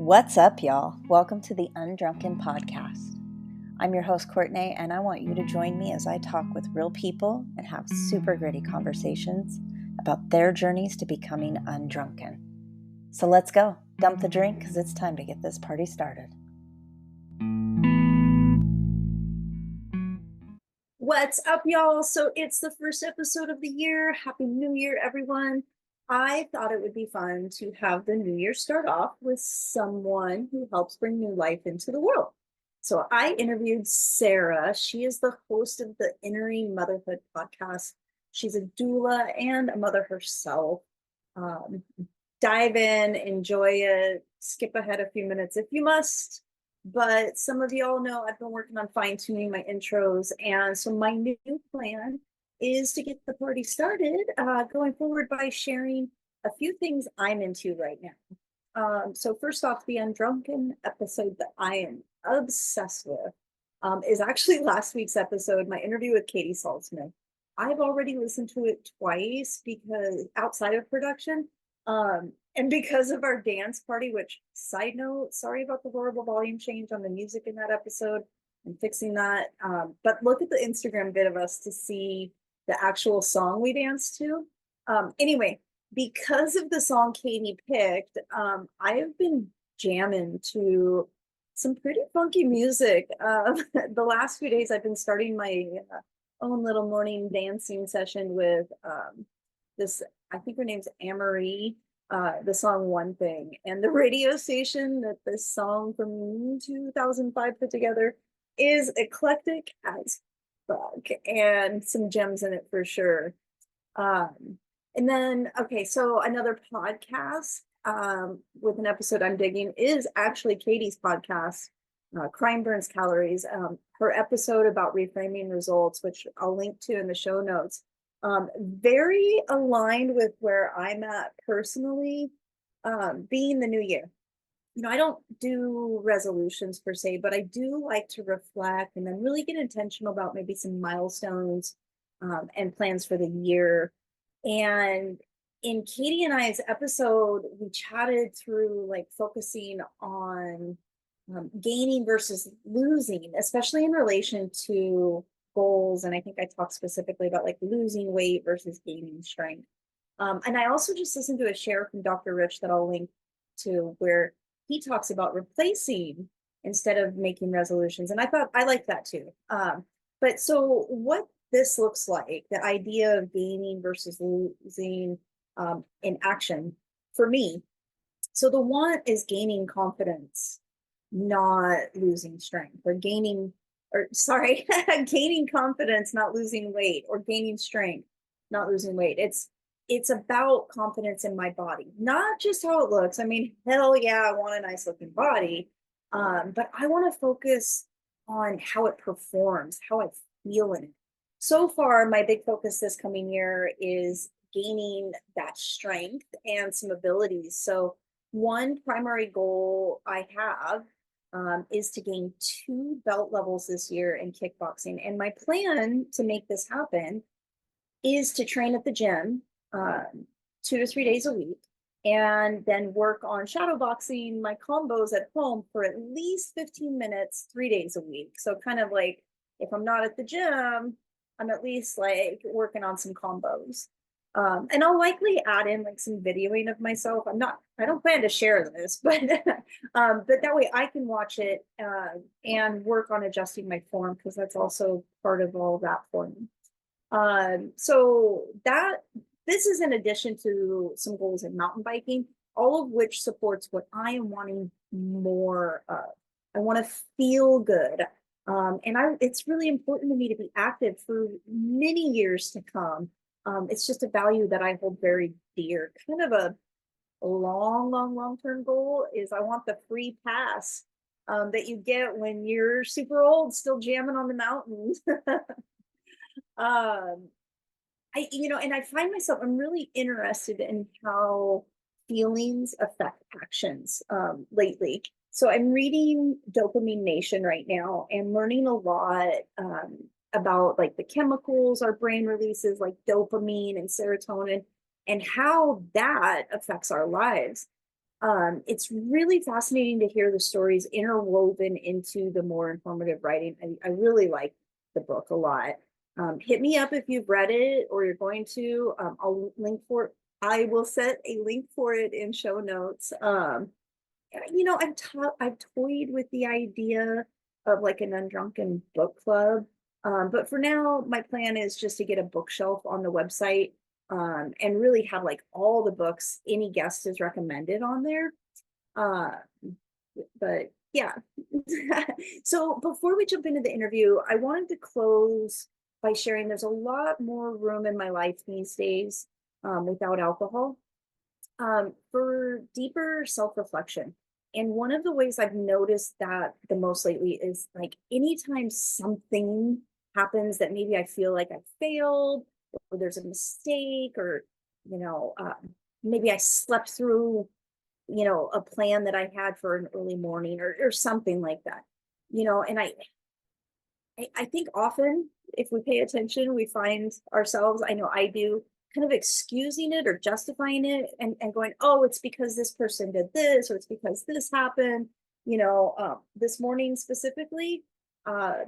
What's up, y'all? Welcome to the Undrunken Podcast. I'm your host, Courtney, and I want you to join me as I talk with real people and have super gritty conversations about their journeys to becoming undrunken. So let's go. Dump the drink because it's time to get this party started. What's up, y'all? So it's the first episode of the year. Happy New Year, everyone. I thought it would be fun to have the new year start off with someone who helps bring new life into the world. So I interviewed Sarah. She is the host of the Entering Motherhood podcast. She's a doula and a mother herself. Dive in, enjoy it, skip ahead a few minutes if you must. But some of y'all know I've been working on fine-tuning my intros. And so my new plan is to get the party started going forward by sharing a few things I'm into right now. So first off, the Undrunken episode that I am obsessed with is actually last week's episode, my interview with Katie Saltzman. I've already listened to it twice because outside of production and because of our dance party, which, side note, sorry about the horrible volume change on the music in that episode. I'm fixing that. But look at the Instagram vid of us to see the actual song we danced to. Anyway, because of the song Katie picked, I have been jamming to some pretty funky music. The last few days, I've been starting my own little morning dancing session with this, I think her name's Amory, the song One Thing. And the radio station that this song from 2005 put together is eclectic as fuck and some gems in it for sure. And then, okay, so another podcast with an episode I'm digging is actually Katie's podcast, Crime Burns Calories. Her episode about reframing results, which I'll link to in the show notes. Very aligned with where I'm at personally, being the new year. You know, I don't do resolutions per se, but I do like to reflect and then really get intentional about maybe some milestones and plans for the year. And in Katie and I's episode, we chatted through like focusing on gaining versus losing, especially in relation to goals. And I think I talked specifically about like losing weight versus gaining strength. And I also just listened to a share from Dr. Rich that I'll link to where he talks about replacing instead of making resolutions. And I thought I liked that too. But so what this looks like, the idea of gaining versus losing in action for me. So the one is gaining confidence, not losing strength, or gaining confidence, not losing weight, or gaining strength, not losing weight. It's about confidence in my body, not just how it looks. I mean, hell yeah, I want a nice looking body. But I want to focus on how it performs, how I feel in it. So far, my big focus this coming year is gaining that strength and some abilities. So one primary goal I have is to gain 2 belt levels this year in kickboxing. And my plan to make this happen is to train at the gym 2 to 3 days a week, and then work on shadow boxing my combos at home for at least 15 minutes, 3 days a week. So kind of like if I'm not at the gym, I'm at least like working on some combos. And I'll likely add in like some videoing of myself. I don't plan to share this, but that way I can watch it and work on adjusting my form, because that's also part of all that for me. So this is in addition to some goals in mountain biking, all of which supports what I am wanting more of. I want to feel good. It's really important to me to be active for many years to come. It's just a value that I hold very dear. Kind of a long-term goal is I want the free pass that you get when you're super old, still jamming on the mountains. And I find myself, I'm really interested in how feelings affect actions lately. So I'm reading Dopamine Nation right now and learning a lot about like the chemicals our brain releases, like dopamine and serotonin, and how that affects our lives. It's really fascinating to hear the stories interwoven into the more informative writing. I really like the book a lot. Hit me up if you've read it or you're going to. I'll link for it. I will set a link for it in show notes. I've toyed with the idea of like an Undrunken book club. But for now, my plan is just to get a bookshelf on the website, and really have like all the books any guest is recommended on there. Uh, but yeah. So before we jump into the interview, I wanted to close by sharing there's a lot more room in my life these days, without alcohol, for deeper self-reflection. And one of the ways I've noticed that the most lately is like anytime something happens that maybe I feel like I failed, or there's a mistake, or, you know, maybe I slept through, a plan that I had for an early morning, or something like that, and I think often if we pay attention, we find ourselves, I know I do, kind of excusing it or justifying it, and going, oh, it's because this person did this, or it's because this happened. This morning specifically, uh,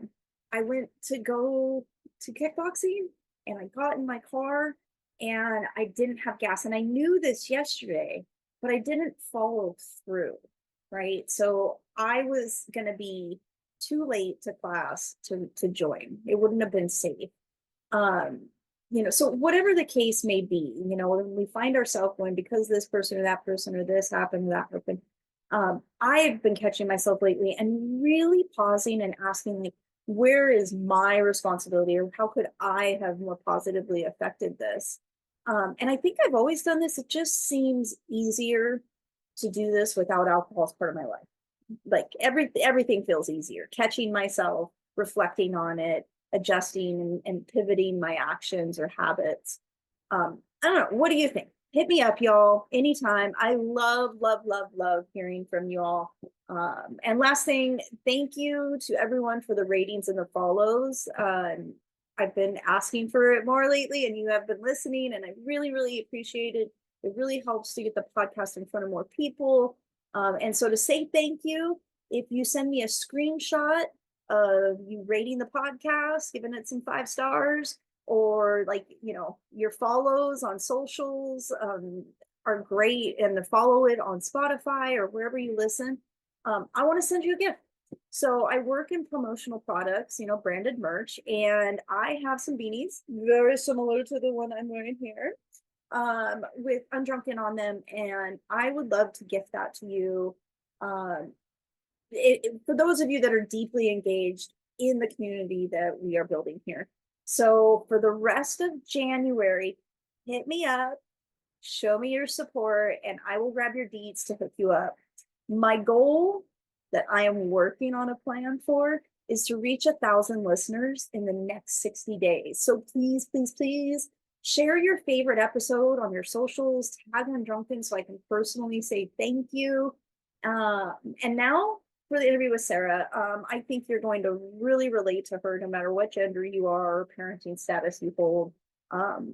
I went to go to kickboxing, and I got in my car and I didn't have gas. And I knew this yesterday, but I didn't follow through. Right. So I was going to be too late to class to join. It wouldn't have been safe. Um, so whatever the case may be, when we find ourselves going because this person or that person or this happened or that happened, I've been catching myself lately and really pausing and asking, like, where is my responsibility, or how could I have more positively affected this? And I think I've always done this. It just seems easier to do this without alcohol as part of my life. Like everything feels easier. Catching myself, reflecting on it, adjusting and pivoting my actions or habits. I don't know. What do you think? Hit me up, y'all, anytime. I love, love, love, love hearing from you all. And last thing, thank you to everyone for the ratings and the follows. I've been asking for it more lately, and you have been listening, and I really, really appreciate it. It really helps to get the podcast in front of more people. And so to say thank you, if you send me a screenshot of you rating the podcast, giving it some 5 stars, or like, your follows on socials, are great, and to follow it on Spotify or wherever you listen. I want to send you a gift. So I work in promotional products, branded merch, and I have some beanies very similar to the one I'm wearing here, with Undrunken on them, and I would love to gift that to you. For those of you that are deeply engaged in the community that we are building here. So for the rest of January, hit me up, show me your support, and I will grab your deets to hook you up. My goal that I am working on a plan for is to reach 1,000 listeners in the next 60 days. So please, please, please share your favorite episode on your socials, tag Undrunken so I can personally say thank you. And now for the interview with Sarah, I think you're going to really relate to her no matter what gender you are or parenting status you hold.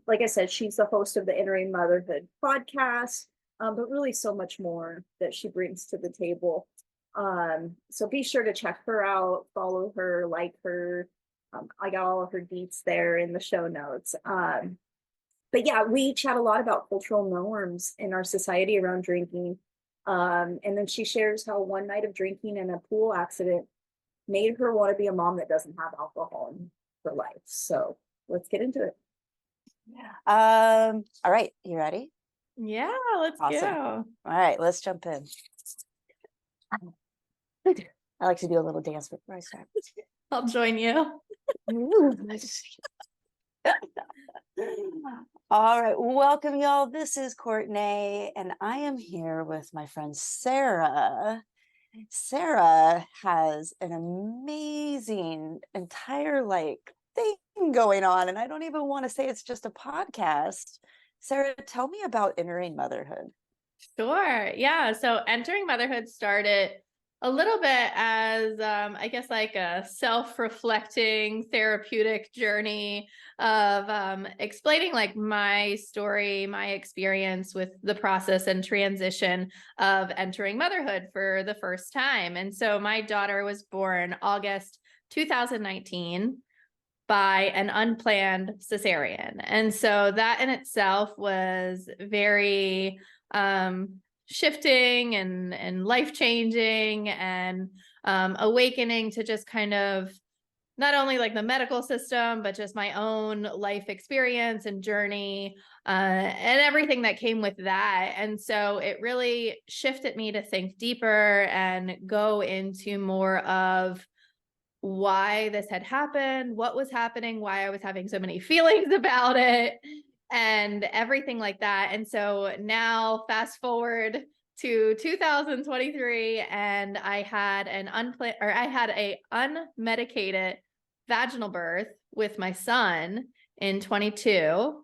Like I said, she's the host of the Entering Motherhood podcast, but really so much more that she brings to the table. So be sure to check her out, follow her, like her. I got all of her deets there in the show notes. But yeah, we chat a lot about cultural norms in our society around drinking. And then she shares how one night of drinking and a pool accident made her want to be a mom that doesn't have alcohol in her life. So let's get into it. All right, you ready? Yeah, let's Awesome. go. All right, let's jump in. I like to do a little dance before I start. I'll join you. All right, welcome y'all. This is Courtney, and I am here with my friend Sarah. Sarah has an amazing entire thing going on, and I don't even want to say it's just a podcast. Sarah, tell me about Entering Motherhood. Sure. Yeah. So Entering Motherhood started a little bit as, I guess, like a self-reflecting therapeutic journey of explaining like my story, my experience with the process and transition of entering motherhood for the first time. And so my daughter was born August 2019 by an unplanned cesarean. And so that in itself was very shifting and life-changing and awakening to just kind of not only like the medical system, but just my own life experience and journey and everything that came with that. And so it really shifted me to think deeper and go into more of why this had happened, what was happening, why I was having so many feelings about it, and everything like that. And so now, fast forward to 2023, and I had a unmedicated vaginal birth with my son in 22.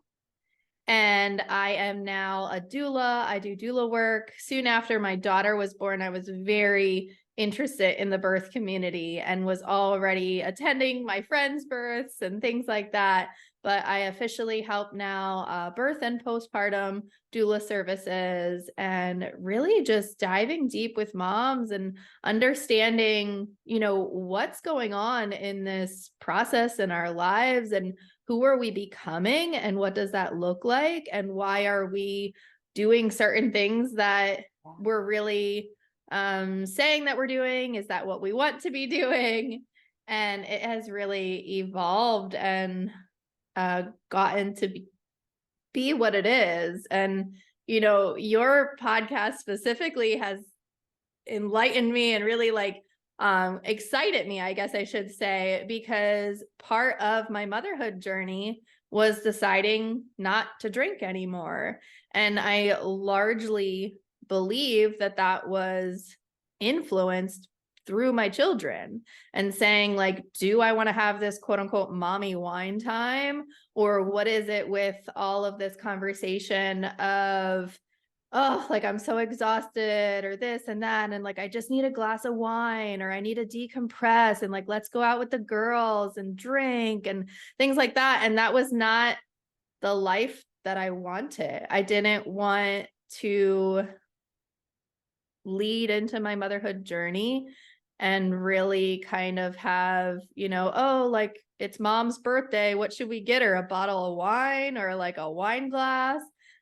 And I am now a doula. I do doula work. Soon after my daughter was born, I was very interested in the birth community and was already attending my friends' births and things like that. But I officially help now birth and postpartum doula services, and really just diving deep with moms and understanding, what's going on in this process in our lives, and who are we becoming, and what does that look like, and why are we doing certain things that we're really saying that we're doing? Is that what we want to be doing? And it has really evolved and gotten to be what it is. And your podcast specifically has enlightened me and really excited me, I guess I should say, because part of my motherhood journey was deciding not to drink anymore. And I largely believe that was influenced through my children, and saying like, do I want to have this quote unquote mommy wine time? Or what is it with all of this conversation of, oh, like I'm so exhausted or this and that, and like I just need a glass of wine, or I need to decompress, and like let's go out with the girls and drink and things like that. And that was not the life that I wanted. I didn't want to lead into my motherhood journey and really kind of have, oh, like it's mom's birthday, what should we get her? A bottle of wine or like a wine glass?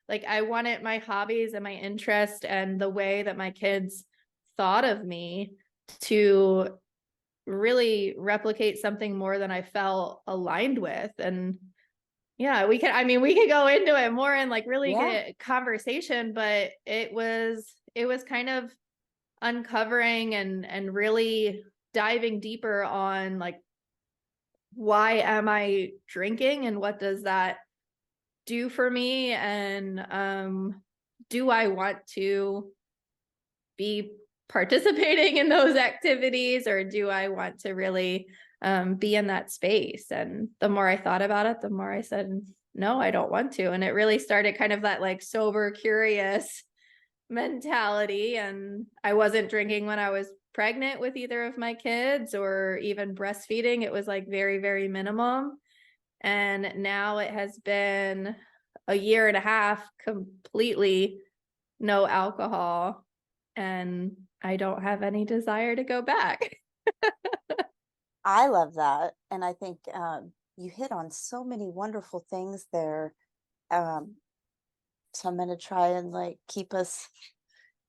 Like I wanted my hobbies and my interest and the way that my kids thought of me to really replicate something more than I felt aligned with. And yeah, we could go into it more and like really get conversation, but it was kind of uncovering and really diving deeper on like, why am I drinking and what does that do for me? And do I want to be participating in those activities, or do I want to really be in that space? And the more I thought about it, the more I said, no, I don't want to. And it really started kind of that like sober, curious mentality. And I wasn't drinking when I was pregnant with either of my kids, or even breastfeeding. It was like very, very minimum. And now it has been a year and a half completely no alcohol, and I don't have any desire to go back. I love that. And I think you hit on so many wonderful things there. So I'm going to try and like keep us,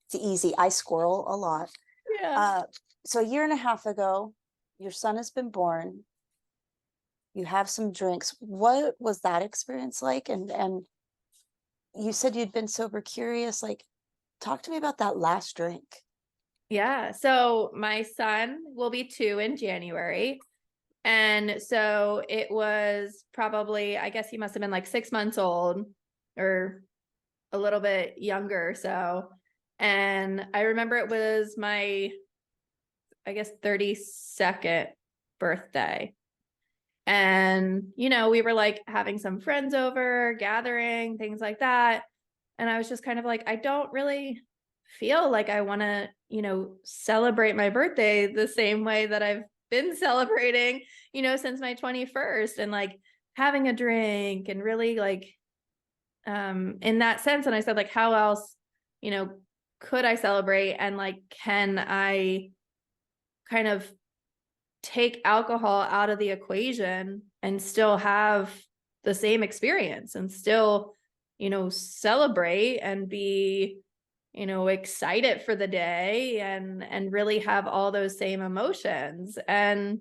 it's easy. I squirrel a lot. Yeah. So a year and a half ago, your son has been born. You have some drinks. What was that experience like? And you said you'd been sober curious. Like, talk to me about that last drink. Yeah. So my son will be 2 in January. And so it was probably, I guess he must have been like 6 months old or a little bit younger. So, and I remember it was my, I guess, 32nd birthday. And, we were like having some friends over, gathering, things like that. And I was just kind of like, I don't really feel like I want to, celebrate my birthday the same way that I've been celebrating, since my 21st, and like having a drink and really like, in that sense. And I said, like, how else, could I celebrate? And like, can I kind of take alcohol out of the equation and still have the same experience and still, celebrate and be, excited for the day and really have all those same emotions. And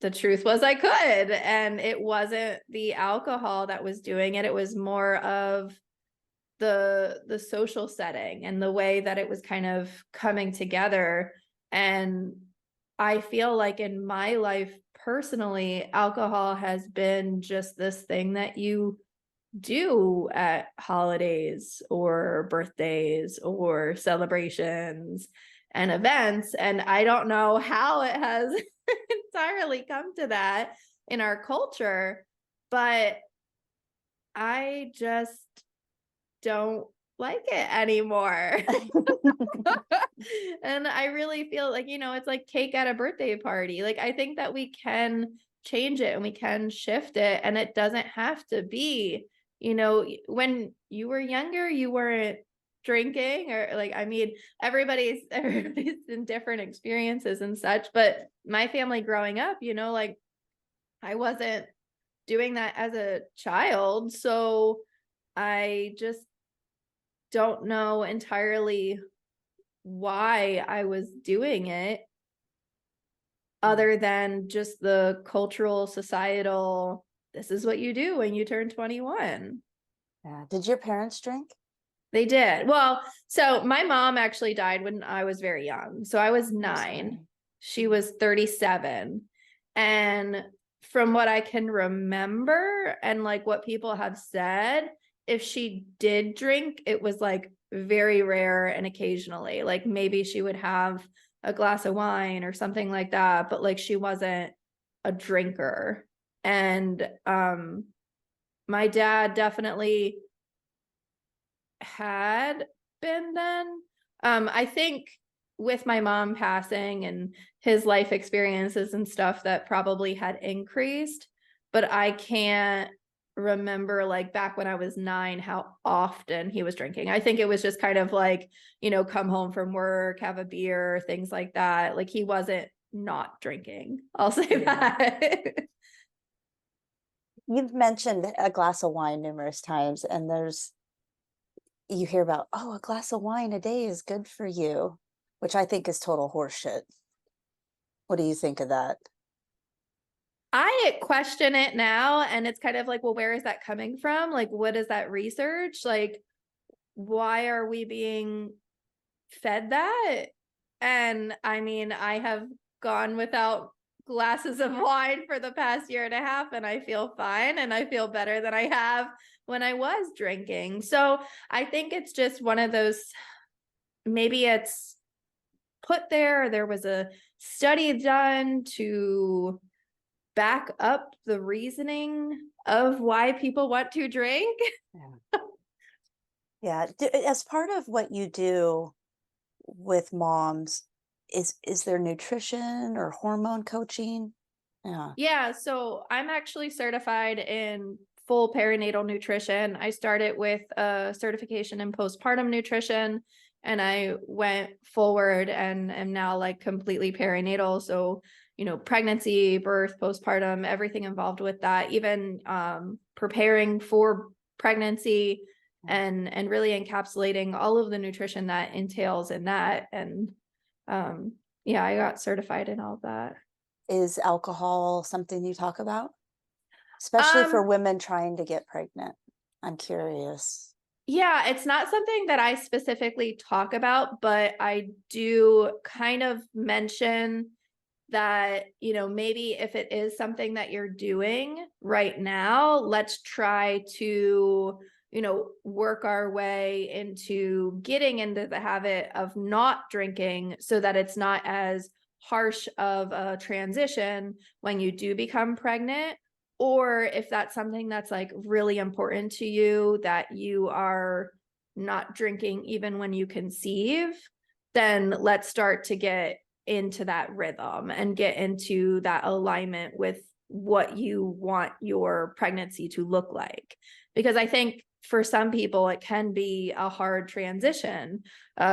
the truth was I could, and it wasn't the alcohol that was doing it. It was more of the social setting and the way that it was kind of coming together. And I feel like in my life personally, alcohol has been just this thing that you do at holidays or birthdays or celebrations and events. And I don't know how it has entirely come to that in our culture, but I just don't like it anymore. And I really feel like, it's like cake at a birthday party. Like, I think that we can change it and we can shift it. And it doesn't have to be, when you were younger, you weren't drinking, or like, I mean, everybody's in different experiences and such. But my family growing up, like I wasn't doing that as a child. So I just don't know entirely why I was doing it, other than just the cultural, societal, this is what you do when you turn 21. Yeah. Did your parents drink? They did. Well, so my mom actually died when I was very young. So I was 9. Sorry. She was 37. And from what I can remember and like what people have said, if she did drink, it was like very rare and occasionally. Like maybe she would have a glass of wine or something like that, but like she wasn't a drinker. And my dad definitely had been then. I think with my mom passing and his life experiences and stuff, that probably had increased, but I can't remember like back when I was 9 how often he was drinking. I think it was just kind of like, come home from work, have a beer, things like that. Like he wasn't not drinking. I'll say that. You've mentioned a glass of wine numerous times, and you hear about, oh, a glass of wine a day is good for you, which I think is total horseshit. What do you think of that? I question it now, and it's kind of like, well, where is that coming from? Like, what is that research? Like, why are we being fed that? And I mean, I have gone without glasses of wine for the past year and a half, and I feel fine, and I feel better than I have when I was drinking. So I think it's just one of those, maybe it's put there. There was a study done to back up the reasoning of why people want to drink. Yeah. As part of what you do with moms, is there nutrition or hormone coaching? Yeah. Yeah, so I'm actually certified in full perinatal nutrition. I started with a certification in postpartum nutrition, and I went forward and am now like completely perinatal. So, pregnancy, birth, postpartum, everything involved with that, even preparing for pregnancy and really encapsulating all of the nutrition that entails in that. And yeah, I got certified in all of that. Is alcohol something you talk about? Especially for women trying to get pregnant. I'm curious. Yeah, it's not something that I specifically talk about, but I do kind of mention that, maybe if it is something that you're doing right now, let's try to, work our way into getting into the habit of not drinking so that it's not as harsh of a transition when you do become pregnant. Or if that's something that's like really important to you, that you are not drinking even when you conceive, then let's start to get into that rhythm and get into that alignment with what you want your pregnancy to look like. Because I think for some people, it can be a hard transition,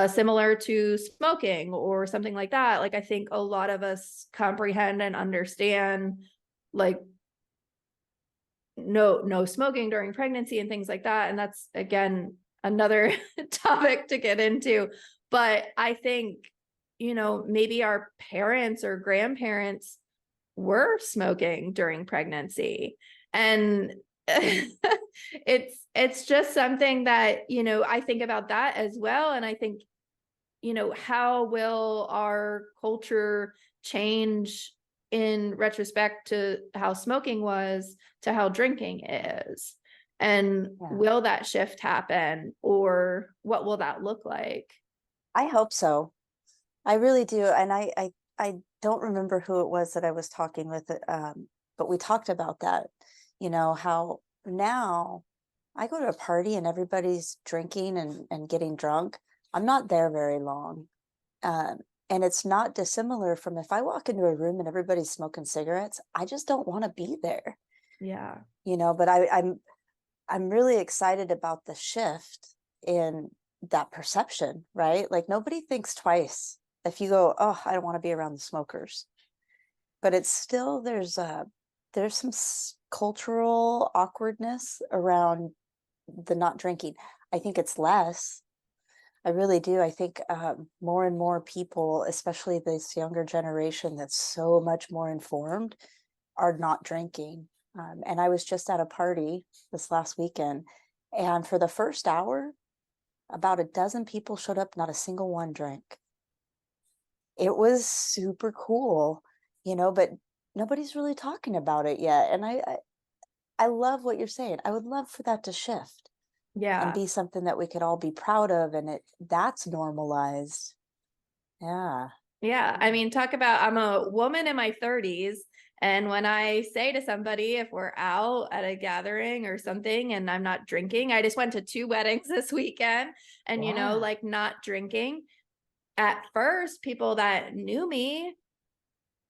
similar to smoking or something like that. Like, I think a lot of us comprehend and understand, like, no smoking during pregnancy and things like that. And that's, again, another topic to get into. But I think, maybe our parents or grandparents were smoking during pregnancy. And it's just something that, I think about that as well. And I think, how will our culture change in retrospect to how smoking was to how drinking is? And will that shift happen, or what will that look like? I hope so. I really do. And I don't remember who it was that I was talking with, but we talked about that, how now I go to a party and everybody's drinking and getting drunk. I'm not there very long. And it's not dissimilar from if I walk into a room and everybody's smoking cigarettes, I just don't want to be there. Yeah. But I'm really excited about the shift in that perception, right? Like, nobody thinks twice if you go, oh, I don't want to be around the smokers. But it's still, there's some cultural awkwardness around the not drinking. I think it's less. I really do. I think more and more people, especially this younger generation that's so much more informed, are not drinking. And I was just at a party this last weekend, and for the first hour, about a dozen people showed up, not a single one drank. It was super cool, but nobody's really talking about it yet. And I love what you're saying. I would love for that to shift. Yeah. And be something that we could all be proud of, and that's normalized. Yeah. Yeah. I mean, talk about, I'm a woman in my 30s. And when I say to somebody, if we're out at a gathering or something and I'm not drinking, I just went to 2 weddings this weekend, and, like, not drinking. At first, people that knew me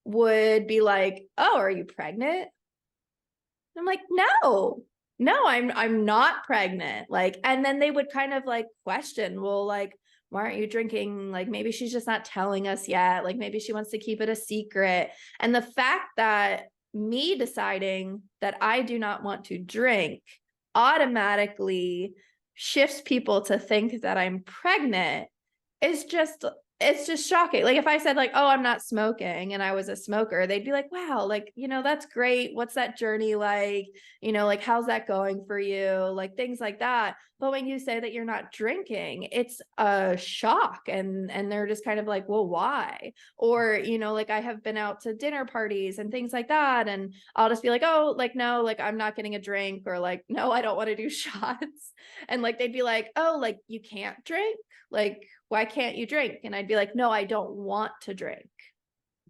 would be like, oh, are you pregnant? I'm like, no, I'm not pregnant. Like, and then they would kind of like question, well, like, why aren't you drinking? Like, maybe she's just not telling us yet. Like, maybe she wants to keep it a secret. And the fact that me deciding that I do not want to drink automatically shifts people to think that I'm pregnant is just, it's just shocking. Like, if I said, like, oh, I'm not smoking and I was a smoker, they'd be like, wow, like, that's great. What's that journey like? Like, how's that going for you? Like, things like that. But when you say that you're not drinking, it's a shock. And they're just kind of like, well, why? Or, like, I have been out to dinner parties and things like that. And I'll just be like, oh, like, no, like, I'm not getting a drink, or like, no, I don't want to do shots. And like, they'd be like, oh, like, you can't drink? Like, why can't you drink? And I'd be like, no, I don't want to drink.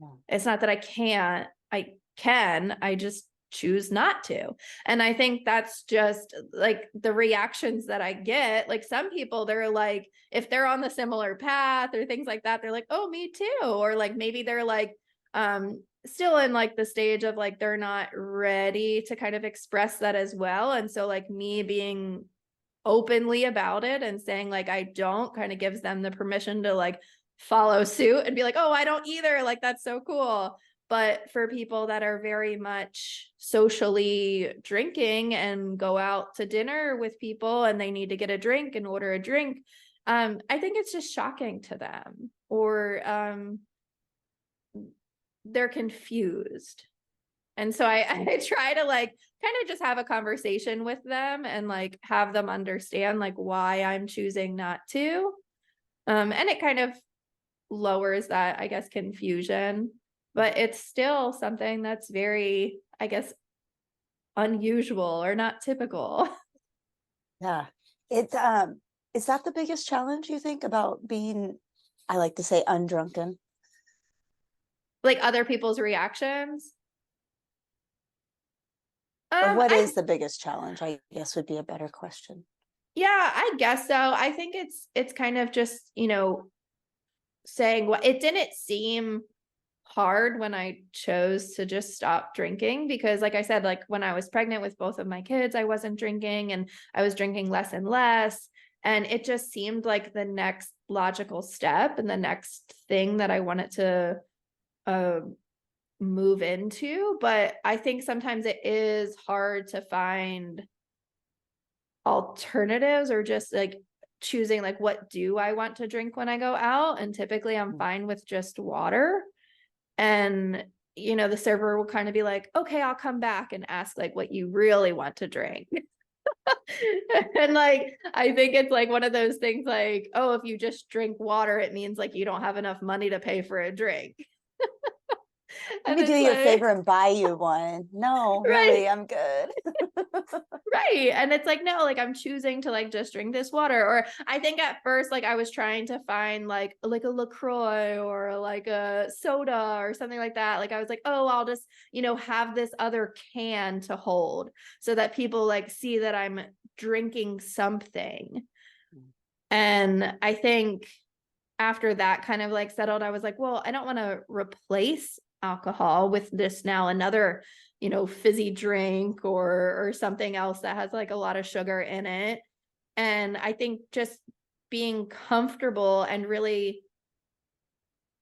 No. It's not that I can't, I can, I just choose not to. And I think that's just like the reactions that I get. Like, some people, they're like, if they're on the similar path or things like that, they're like, oh, me too. Or like, maybe they're like, still in like the stage of like, they're not ready to kind of express that as well. And so like, me being openly about it and saying like I don't, kind of gives them the permission to like follow suit and be like, oh, I don't either. Like, that's so cool. But for people that are very much socially drinking and go out to dinner with people and they need to get a drink and order a drink, I think it's just shocking to them, or they're confused. And so I try to like kind of just have a conversation with them and like have them understand like why I'm choosing not to. And it kind of lowers that, I guess, confusion, but it's still something that's very, I guess, unusual or not typical. Yeah. It is that the biggest challenge you think about being, I like to say, undrunken? Like, other people's reactions. Or what is the biggest challenge, I guess, would be a better question. Yeah, I guess so. I think it's kind of just, saying what it didn't seem hard when I chose to just stop drinking because like I said, like when I was pregnant with both of my kids, I wasn't drinking and I was drinking less and less. And it just seemed like the next logical step and the next thing that I wanted to uh, move into. But I think sometimes it is hard to find alternatives or just like choosing like what do I want to drink when I go out, and typically I'm fine with just water. And the server will kind of be like, okay, I'll come back and ask like what you really want to drink. And like I think it's like one of those things like, oh, if you just drink water it means like you don't have enough money to pay for a drink. Let And me do it's you a like, favor and buy you one. No, right. really, I'm good. Right. And it's like, no, like I'm choosing to like just drink this water. Or I think at first, like I was trying to find like a LaCroix or like a soda or something like that. Like I was like, oh, I'll just, have this other can to hold so that people like see that I'm drinking something. And I think after that kind of like settled, I was like, well, I don't want to replace alcohol with this now another, fizzy drink or something else that has like a lot of sugar in it. And I think just being comfortable and really,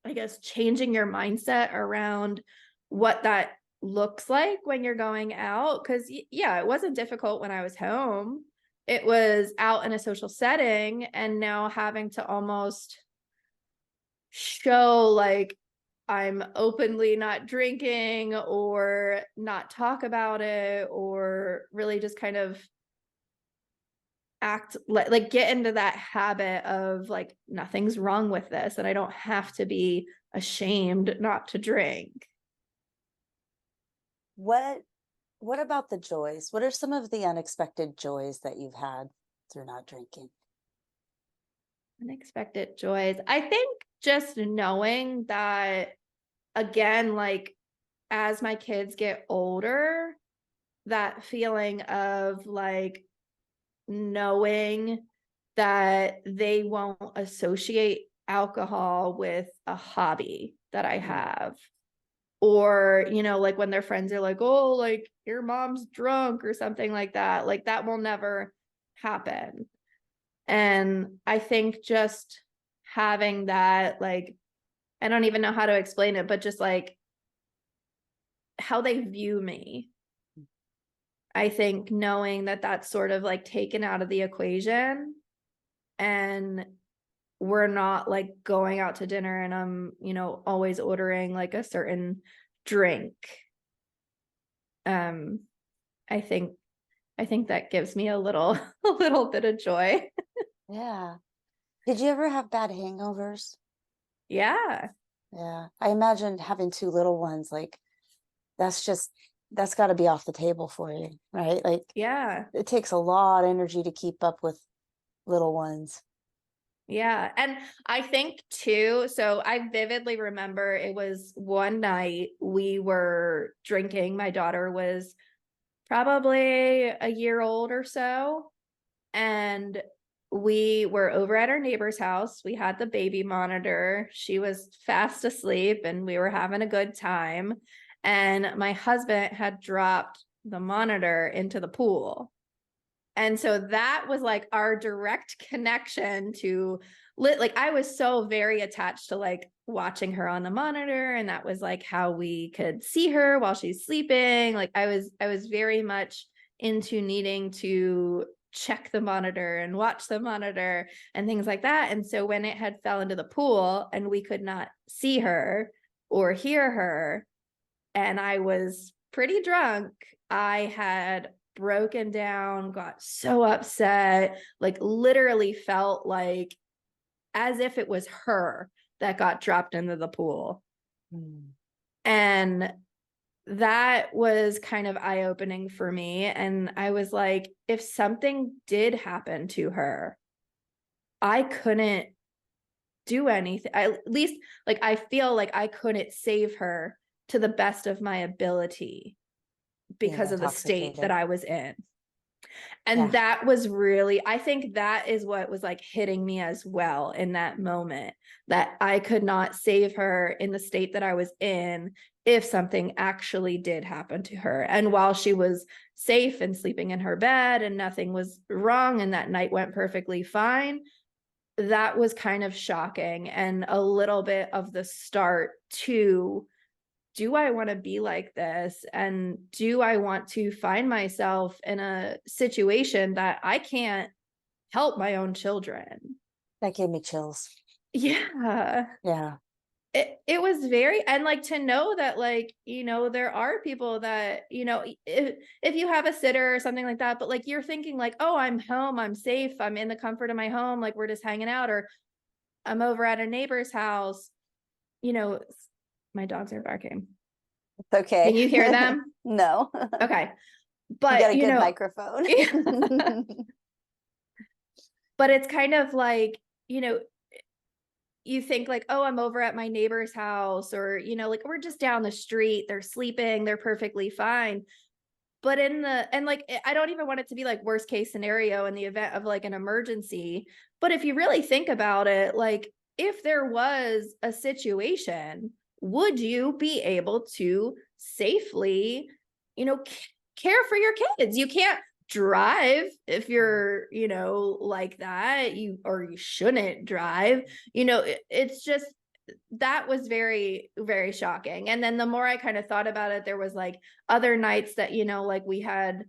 I guess, changing your mindset around what that looks like when you're going out. Cause yeah, it wasn't difficult when I was home. It was out in a social setting and now having to almost show like I'm openly not drinking or not talk about it or really just kind of act like get into that habit of like nothing's wrong with this and I don't have to be ashamed not to drink. What about the joys? What are some of the unexpected joys that you've had through not drinking? Unexpected joys. I think just knowing that again, like as my kids get older, that feeling of like knowing that they won't associate alcohol with a hobby that I have. Or, like when their friends are like, oh, like your mom's drunk or something like that will never happen. And I think just having that, like, I don't even know how to explain it, but just like how they view me. I think knowing that that's sort of like taken out of the equation and we're not like going out to dinner and I'm, always ordering like a certain drink. Um, I think that gives me a little a little bit of joy. Yeah. Did you ever have bad hangovers? Yeah. Yeah. I imagine having two little ones, like that's got to be off the table for you, right? Like Yeah. it takes a lot of energy to keep up with little ones. Yeah. And I think too, so I vividly remember it was one night we were drinking. My daughter was probably a year old or so. And we were over at our neighbor's house. We had the baby monitor. She was fast asleep and we were having a good time. And my husband had dropped the monitor into the pool. And so that was like our direct connection to like I was so very attached to like watching her on the monitor, and that was like how we could see her while she's sleeping. Like I was very much into needing to check the monitor and watch the monitor and things like that. And so when it had fell into the pool and we could not see her or hear her, and I was pretty drunk, I had broken down, got so upset, like literally felt like as if it was her that got dropped into the pool. And that was kind of eye-opening for me. And I was like, if something did happen to her, I couldn't do anything. At least like I feel like I couldn't save her to the best of my ability Being because of the state that intoxicated. I was in. And that was really, I think that is what was like hitting me as well in that moment, that I could not save her in the state that I was in if something actually did happen to her. And while she was safe and sleeping in her bed and nothing was wrong and that night went perfectly fine, that was kind of shocking and a little bit of the start to, do I want to be like this? And do I want to find myself in a situation that I can't help my own children? That gave me chills. Yeah. Yeah. It was very, and like to know that, like, you know, there are people that, you know, if you have a sitter or something like that, but like you're thinking like, oh, I'm home, I'm safe, I'm in the comfort of my home, like we're just hanging out, or I'm over at a neighbor's house, you know, my dogs are barking. It's okay. Can you hear them? No. Okay. You But got a you good know, microphone. but it's kind of like, you know, you think like, oh, I'm over at my neighbor's house, or, you know, like we're just down the street, they're sleeping, they're perfectly fine. But and like, I don't even want it to be like worst case scenario in the event of like an emergency. But if you really think about it, like if there was a situation, would you be able to safely, you know, care for your kids? You can't drive if you're, you know, like that, or you shouldn't drive, you know, it's just, that was very, very shocking. And then the more I kind of thought about it, there was like other nights that, you know, like we had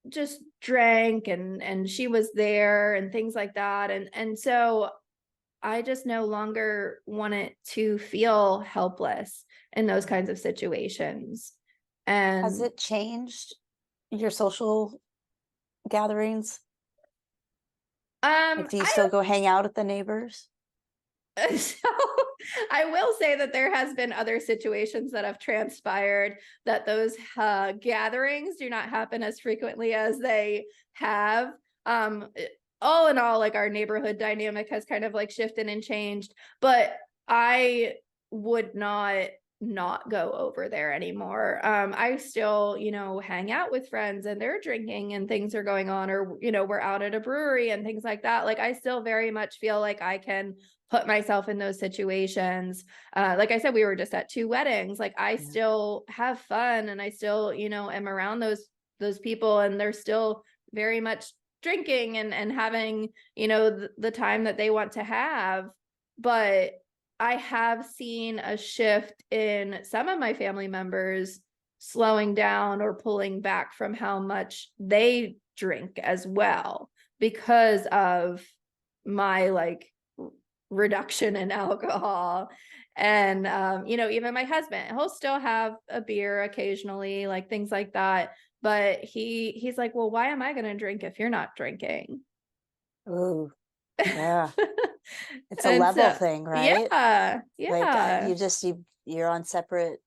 just drank and she was there and things like that. And so I just no longer wanted to feel helpless in those kinds of situations. Has And it changed your social gatherings? Like, do you I still go hang out at the neighbors? so I will say that there has been other situations that have transpired that those gatherings do not happen as frequently as they have. All in all, like our neighborhood dynamic has kind of like shifted and changed, but I would not go over there anymore. I still, you know, hang out with friends and they're drinking and things are going on, or, you know, we're out at a brewery and things like that. Like I still very much feel like I can put myself in those situations. Like I said, we were just at 2 weddings. Like I still have fun and I still, you know, am around those people, and they're still very much drinking and having, you know, the time that they want to have. But I have seen a shift in some of my family members slowing down or pulling back from how much they drink as well, because of my like reduction in alcohol. And you know, even my husband, he'll still have a beer occasionally, like things like that, but he's like, well, why am I going to drink if you're not drinking? Ooh, yeah. It's a And level so thing, right? yeah Like you're on separate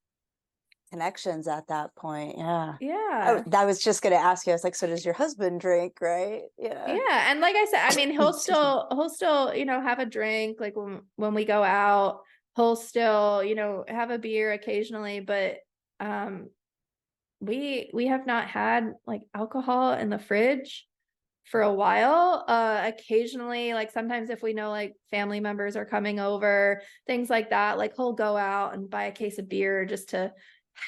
connections at that point. Yeah. yeah I was just gonna ask you. I was like, so does your husband drink, right? Yeah. yeah. And like I said, I mean, Excuse me. he'll still, you know, have a drink, like when we go out, he'll still, you know, have a beer occasionally, but um we have not had like alcohol in the fridge for a while. Occasionally, like sometimes if we know like family members are coming over, things like that, like he'll go out and buy a case of beer just to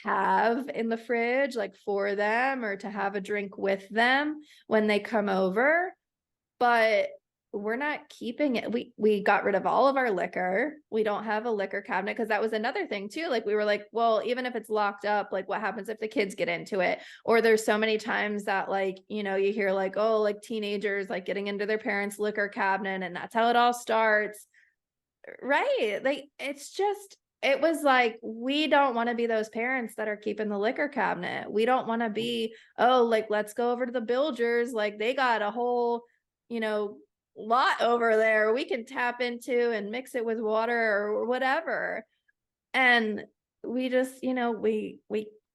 have in the fridge, like for them, or to have a drink with them when they come over. But we're not keeping it. We got rid of all of our liquor. We don't have a liquor cabinet, because that was another thing too. Like we were like, well, even if it's locked up, like what happens if the kids get into it? Or there's so many times that like, you know, you hear like, oh, like teenagers like getting into their parents' liquor cabinet, and that's how it all starts. Right. Like it's just, it was like, we don't want to be those parents that are keeping the liquor cabinet. We don't want to be, oh, like, let's go over to the Bilgers. Like they got a whole, you know, lot over there we can tap into and mix it with water or whatever. And we just, you know, we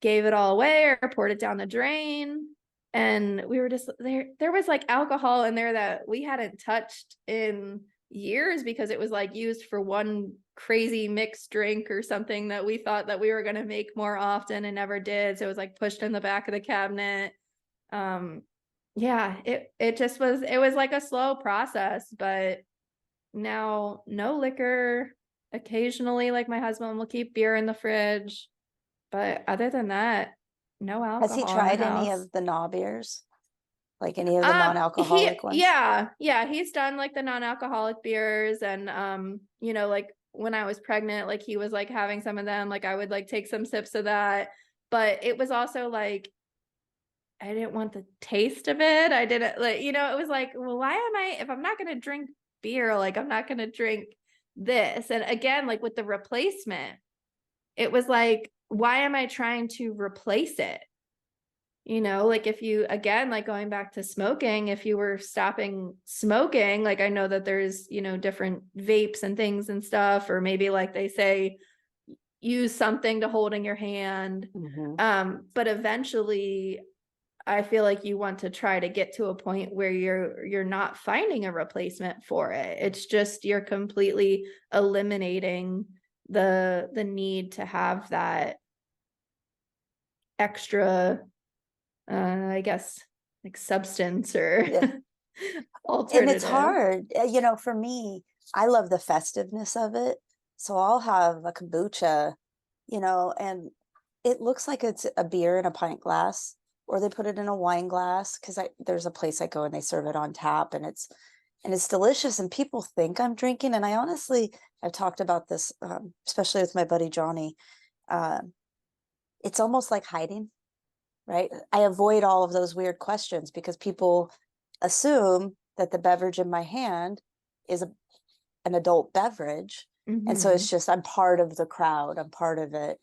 gave it all away or poured it down the drain. And we were just there was like alcohol in there that we hadn't touched in years, because it was like used for one crazy mixed drink or something that we thought that we were going to make more often and never did. So it was like pushed in the back of the cabinet. yeah, it was like a slow process, but now no liquor. Occasionally, like my husband will keep beer in the fridge, but other than that, no Has he alcohol in the tried any house. of the nah beers? Like any of the non-alcoholic ones? Yeah, he's done like the non-alcoholic beers, and like when I was pregnant, like he was like having some of them, like I would like take some sips of that, but it was also like I didn't want the taste of it. I didn't like, it was like, well, why am I, if I'm not going to drink beer, like I'm not going to drink this. And again, like with the replacement, it was like, why am I trying to replace it? Like if you, again, like going back to smoking, if you were stopping smoking, like I know that there's, different vapes and things and stuff, or maybe like they say, use something to hold in your hand. But eventually I feel like you want to try to get to a point where you're not finding a replacement for it. It's just you're completely eliminating the need to have that extra I guess like substance or And it's alternative. hard, for me, I love the festiveness of it. So I'll have a kombucha, and it looks like it's a beer in a pint glass, or they put it in a wine glass, because there's a place I go and they serve it on tap, and it's delicious, and people think I'm drinking. And I honestly, I've talked about this, especially with my buddy Johnny. It's almost like hiding, right? I avoid all of those weird questions because people assume that the beverage in my hand is an adult beverage. And so it's just, I'm part of the crowd, I'm part of it.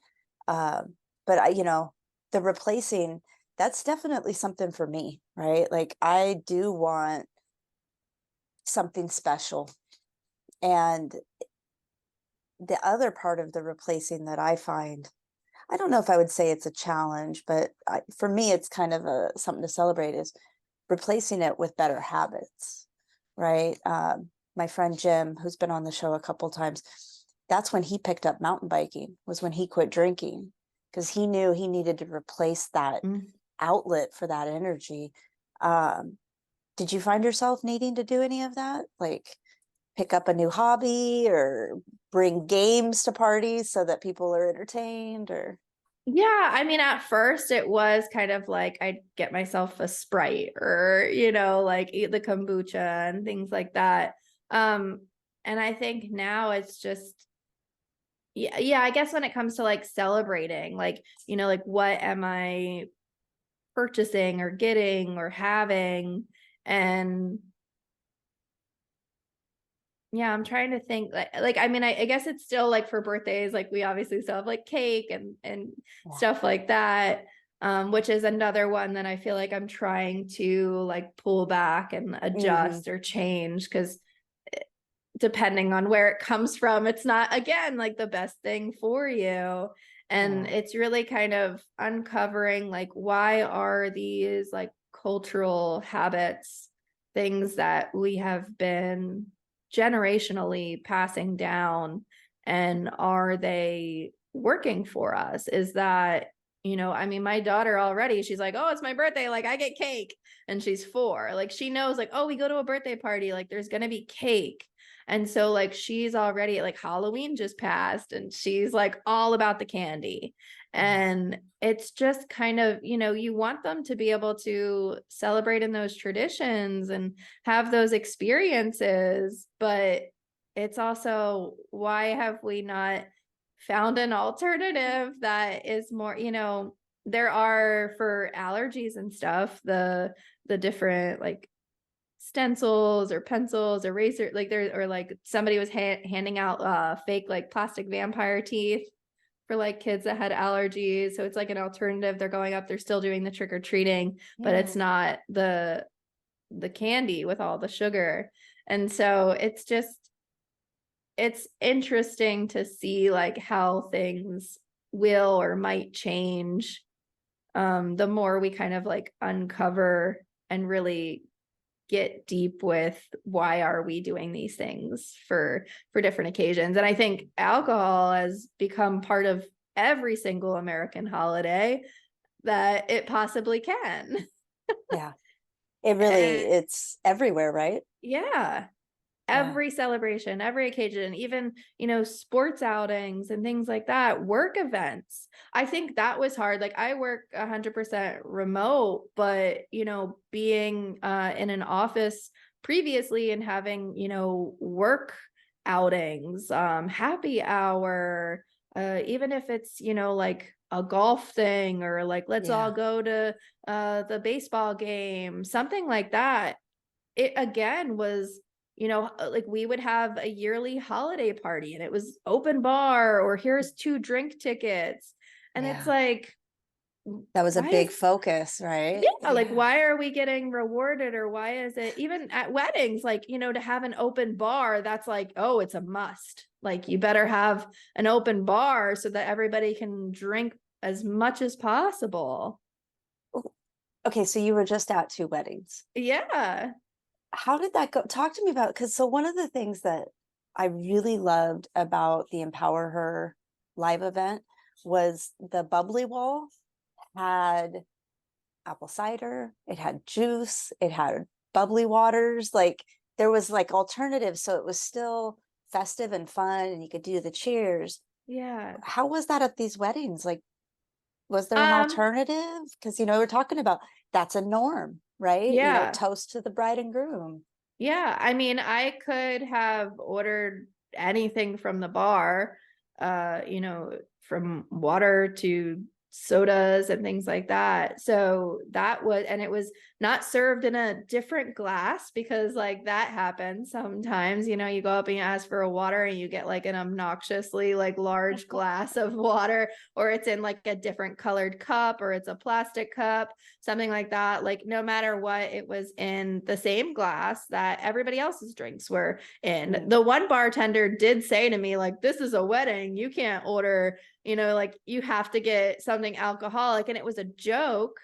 But the replacing, that's definitely something for me, right? Like I do want something special. And the other part of the replacing that I find, I don't know if I would say it's a challenge, but for me, it's kind of something to celebrate, is replacing it with better habits, right? My friend Jim, who's been on the show a couple times, that's when he picked up mountain biking, was when he quit drinking, because he knew he needed to replace that outlet for that energy. Did you find yourself needing to do any of that? Like pick up a new hobby or bring games to parties so that people are entertained? Or Yeah, I mean, at first it was kind of like I'd get myself a Sprite or, like eat the kombucha and things like that. And I think now it's just, yeah, I guess when it comes to like celebrating, like, like what am I purchasing or getting or having? And yeah, I'm trying to think like I mean, I guess it's still like for birthdays, like we obviously still have like cake and stuff like that. Which is another one that I feel like I'm trying to like pull back and adjust or change, because depending on where it comes from, it's not, again, like the best thing for you. And it's really kind of uncovering like, why are these like cultural habits things that we have been generationally passing down, and are they working for us? Is that, I mean, my daughter already, she's like, oh, it's my birthday, like I get cake, and she's 4, like she knows like, oh, we go to a birthday party, like there's gonna be cake. And so like she's already, like Halloween just passed and she's like all about the candy. And it's just kind of, you want them to be able to celebrate in those traditions and have those experiences, but it's also, why have we not found an alternative that is more, there are, for allergies and stuff, the different like stencils or pencils, eraser, like there, or like somebody was handing out fake like plastic vampire teeth for like kids that had allergies. So it's like an alternative. They're going up, they're still doing the trick-or-treating, but it's not the candy with all the sugar. And so it's just, it's interesting to see like how things will or might change the more we kind of like uncover and really get deep with, why are we doing these things for different occasions. And I think alcohol has become part of every single American holiday that it possibly can. Yeah. It really, And it's everywhere, right? yeah, every celebration, every occasion, even, sports outings and things like that, work events. I think that was hard. Like I work 100% remote, but, being in an office previously and having, work outings, happy hour, even if it's, like a golf thing or like, let's all go to the baseball game, something like that. It again was, like we would have a yearly holiday party and it was open bar or here's 2 drink tickets. And it's like, that was a why big is, focus, right? yeah, like why are we getting rewarded, or why is it even at weddings, like, to have an open bar, that's like, oh, it's a must. Like you better have an open bar so that everybody can drink as much as possible. Okay, so you were just at 2 weddings. Yeah. How did that go? Talk to me about, because so one of the things that I really loved about the Empower Her live event was the bubbly wall had apple cider, it had juice, it had bubbly waters, like there was like alternatives, so it was still festive and fun and you could do the cheers. Yeah. How was that at these weddings? Like, was there an Um, alternative? Because we're talking about that's a norm, right? yeah. Toast to the bride and groom. Yeah, I mean, I could have ordered anything from the bar, from water to sodas and things like that. So that was, and it was not served in a different glass because like that happens sometimes, you go up and you ask for a water and you get like an obnoxiously like large glass of water, or it's in like a different colored cup, or it's a plastic cup, something like that. Like no matter what, it was in the same glass that everybody else's drinks were in. The one bartender did say to me, like, this is a wedding, you can't order, like you have to get something alcoholic. And it was a joke,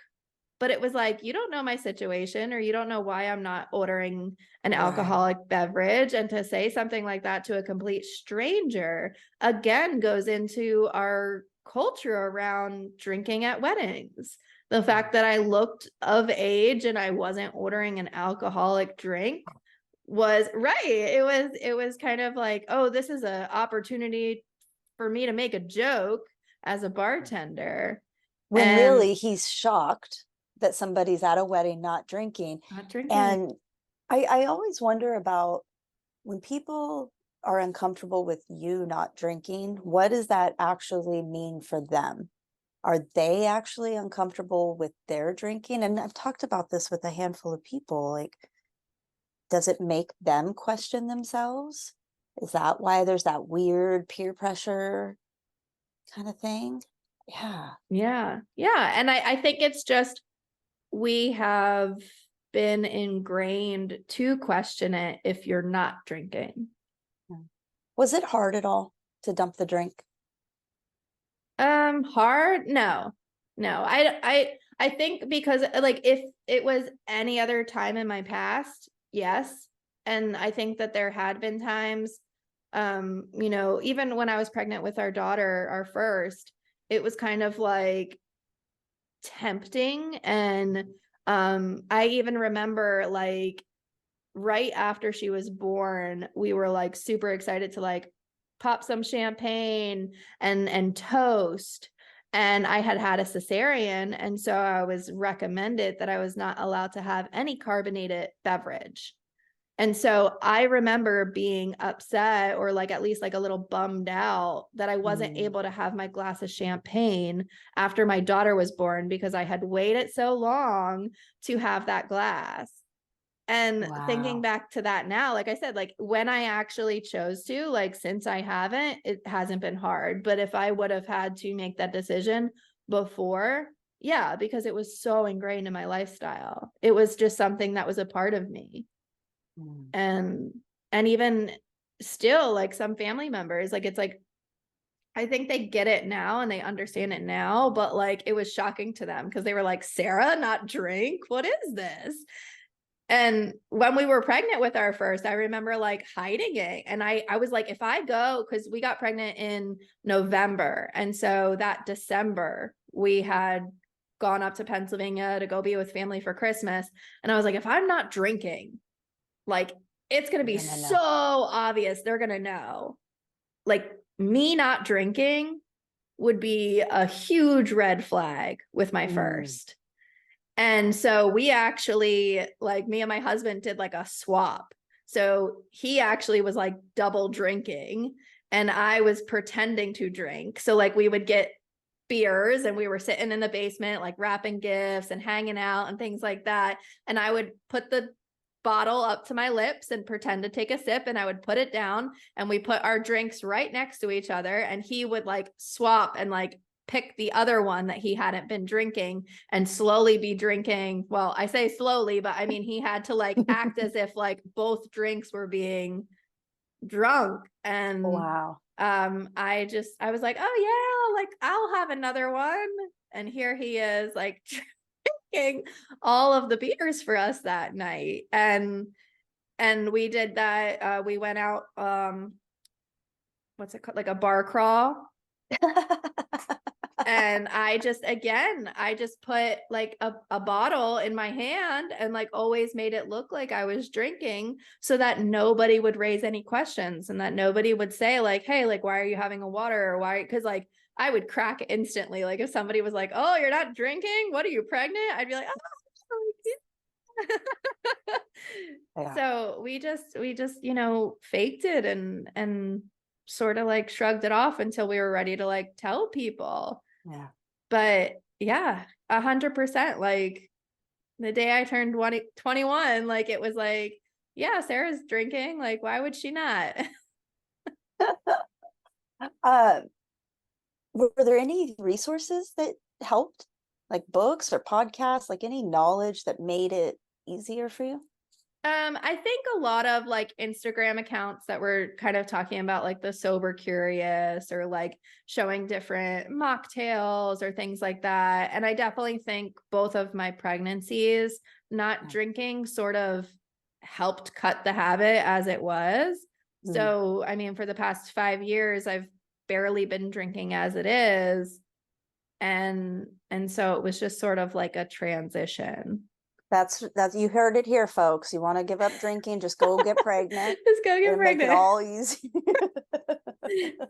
but it was like, you don't know my situation, or you don't know why I'm not ordering an alcoholic beverage. And to say something like that to a complete stranger again goes into our culture around drinking at weddings. The fact that I looked of age and I wasn't ordering an alcoholic drink was right. It was kind of like, oh, this is an opportunity for me to make a joke as a bartender. When And really he's shocked that somebody's at a wedding not drinking. not drinking. And I always wonder about when people are uncomfortable with you not drinking, what does that actually mean for them? Are they actually uncomfortable with their drinking? And I've talked about this with a handful of people. Like, does it make them question themselves? Is that why there's that weird peer pressure kind of thing? Yeah. Yeah. Yeah. And I think it's just, we have been ingrained to question it if you're not drinking. Was it hard at all to dump the drink? Hard? No. I think because like if it was any other time in my past, yes. And I think that there had been times, even when I was pregnant with our daughter, our first, it was kind of like tempting. And I even remember like right after she was born, we were like super excited to like pop some champagne and toast. And I had a cesarean, and so I was recommended that I was not allowed to have any carbonated beverage. And so I remember being upset, or like at least like a little bummed out that I wasn't able to have my glass of champagne after my daughter was born because I had waited so long to have that glass. And thinking back to that now, like I said, like when I actually chose to, like since I haven't, it hasn't been hard. But if I would have had to make that decision before, yeah, because it was so ingrained in my lifestyle. It was just something that was a part of me. And even still, like some family members, like it's like I think they get it now and they understand it now, but like it was shocking to them because they were like, Sarah, not drink? What is this? And when we were pregnant with our first, I remember like hiding it. And I was like, if I go, because we got pregnant in November. And so that December, we had gone up to Pennsylvania to go be with family for Christmas. And I was like, if I'm not drinking, like it's going to be so obvious. They're going to know. Like me not drinking would be a huge red flag with my first. And so we actually, like me and my husband did like a swap. So he actually was like double drinking and I was pretending to drink. So like we would get beers and we were sitting in the basement, like wrapping gifts and hanging out and things like that. And I would put the bottle up to my lips and pretend to take a sip, and I would put it down, and we put our drinks right next to each other, and he would like swap and like pick the other one that he hadn't been drinking and slowly be drinking. Well, I say slowly, but I mean, he had to like act as if like both drinks were being drunk. And Wow. I was like, oh yeah, like I'll have another one. And here he is like drinking all of the beers for us that night. And we did that. We went out, what's it called? Like a bar crawl. And I just put like a bottle in my hand and like always made it look like I was drinking so that nobody would raise any questions and that nobody would say like, hey, like, why are you having a water? Or why? Because like I would crack instantly. Like if somebody was like, oh, you're not drinking? What, are you pregnant? I'd be like, oh. Yeah. So we just, faked it and sort of like shrugged it off until we were ready to like tell people. Yeah. But yeah, 100%. Like the day I turned 21, like it was like, yeah, Sarah's drinking. Like, why would she not? Were there any resources that helped, like books or podcasts, like any knowledge that made it easier for you? I think a lot of like Instagram accounts that were kind of talking about like the sober curious or like showing different mocktails or things like that. And I definitely think both of my pregnancies, not drinking sort of helped cut the habit as it was. So, I mean, for the past 5 years, I've barely been drinking as it is. And so it was just sort of like a transition. That's you heard it here, folks. You want to give up drinking, just go get pregnant. Just go get pregnant. Make it all easy.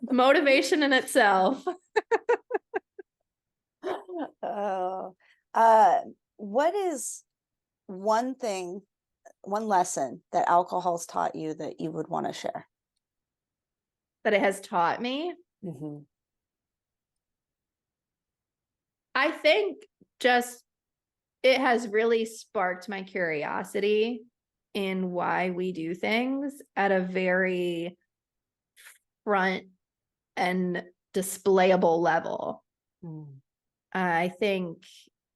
Motivation in itself. What is one lesson that alcohol's taught you that you would want to share? That it has taught me? Mm-hmm. I think just it has really sparked my curiosity in why we do things at a very front and displayable level. I think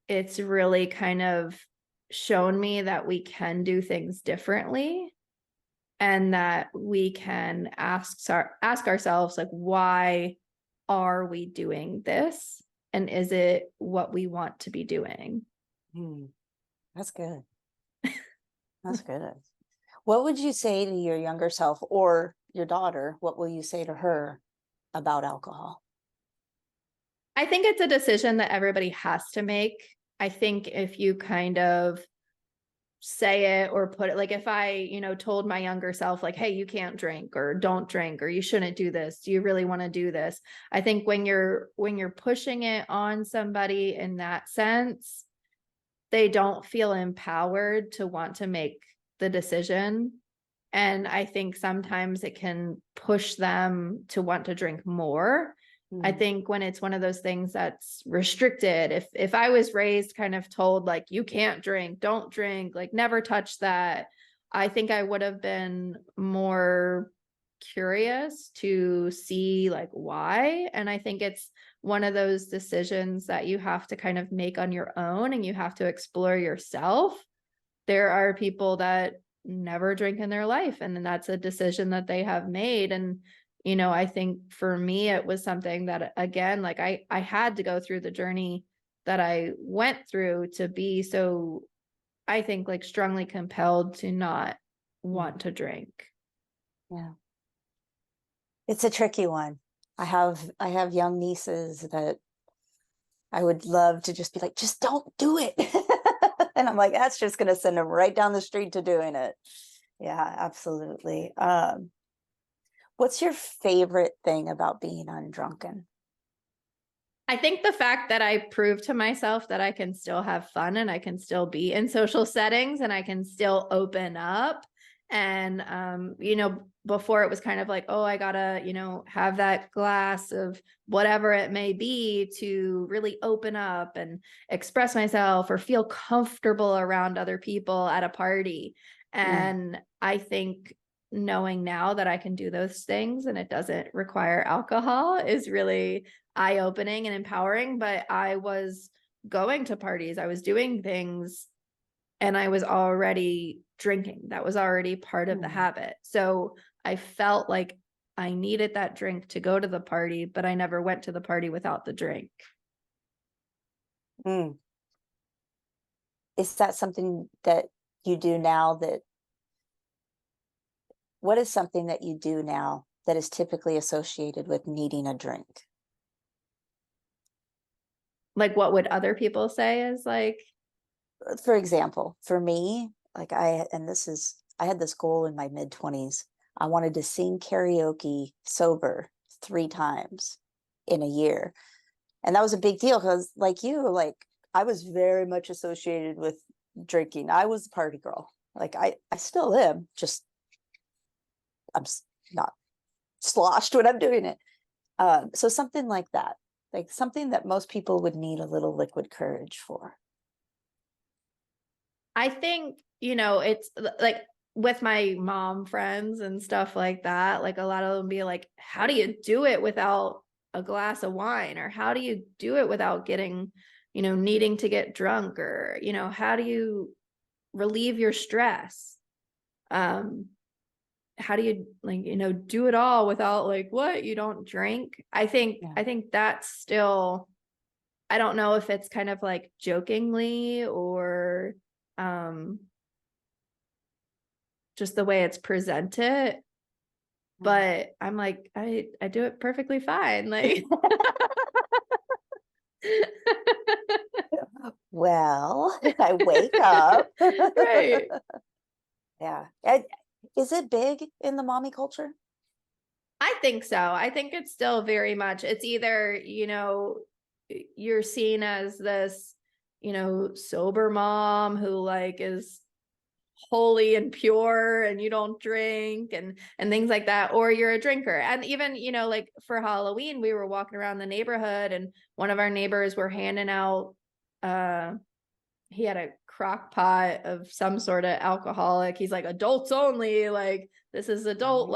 it's really kind of shown me that we can do things differently and that we can ask ourselves, like, why are we doing this? And is it what we want to be doing? That's good. That's good. What would you say to your younger self or your daughter? What will you say to her about alcohol? I think it's a decision that everybody has to make. I think if you kind of say it or put it, like if I, told my younger self, like, hey, you can't drink or don't drink or you shouldn't do this. Do you really want to do this? I think when you're pushing it on somebody in that sense, they don't feel empowered to want to make the decision. And I think sometimes it can push them to want to drink more. I think when it's one of those things that's restricted, if I was raised kind of told like, you can't drink, don't drink, like never touch that, I think I would have been more curious to see like why. And I think it's one of those decisions that you have to kind of make on your own and you have to explore yourself. There are people that never drink in their life, and that's a decision that they have made. And I think for me, it was something that, again, like I had to go through the journey that I went through to be so, I think, like strongly compelled to not want to drink. Yeah. It's a tricky one. I have young nieces that I would love to just be like, just don't do it. And I'm like, that's just going to send them right down the street to doing it. Yeah, absolutely. What's your favorite thing about being undrunken? I think the fact that I proved to myself that I can still have fun and I can still be in social settings and I can still open up. And, before it was kind of like, oh, I gotta, have that glass of whatever it may be to really open up and express myself or feel comfortable around other people at a party. And I think knowing now that I can do those things and it doesn't require alcohol is really eye-opening and empowering. But I was going to parties, I was doing things, and I was already drinking. That was already part of the habit. So I felt like I needed that drink to go to the party, but I never went to the party without the drink. Is that something that you do now what is something that you do now that is typically associated with needing a drink? Like, what would other people say is like? For example, for me, like I had this goal in my mid-20s. I wanted to sing karaoke sober 3 times in a year. And that was a big deal because like I was very much associated with drinking. I was a party girl. Like I still am, just I'm not sloshed when I'm doing it. So something like that, like something that most people would need a little liquid courage for. I think, it's like with my mom friends and stuff like that, like a lot of them be like, how do you do it without a glass of wine? Or how do you do it without getting, needing to get drunk? Or, how do you relieve your stress? How do you do it all without what? You don't drink? I think that's still, I don't know if it's kind of like jokingly or just the way it's presented, but I'm like, I do it perfectly fine. Like, well, I wake up. right. Yeah. Is it big in the mommy culture? I think so. I think it's still very much, it's either, you're seen as this, sober mom who is holy and pure and you don't drink and things like that, or you're a drinker. And even, for Halloween, we were walking around the neighborhood and one of our neighbors were handing out, he had a crock pot of some sort of alcoholic. He's like, adults only, like this is adult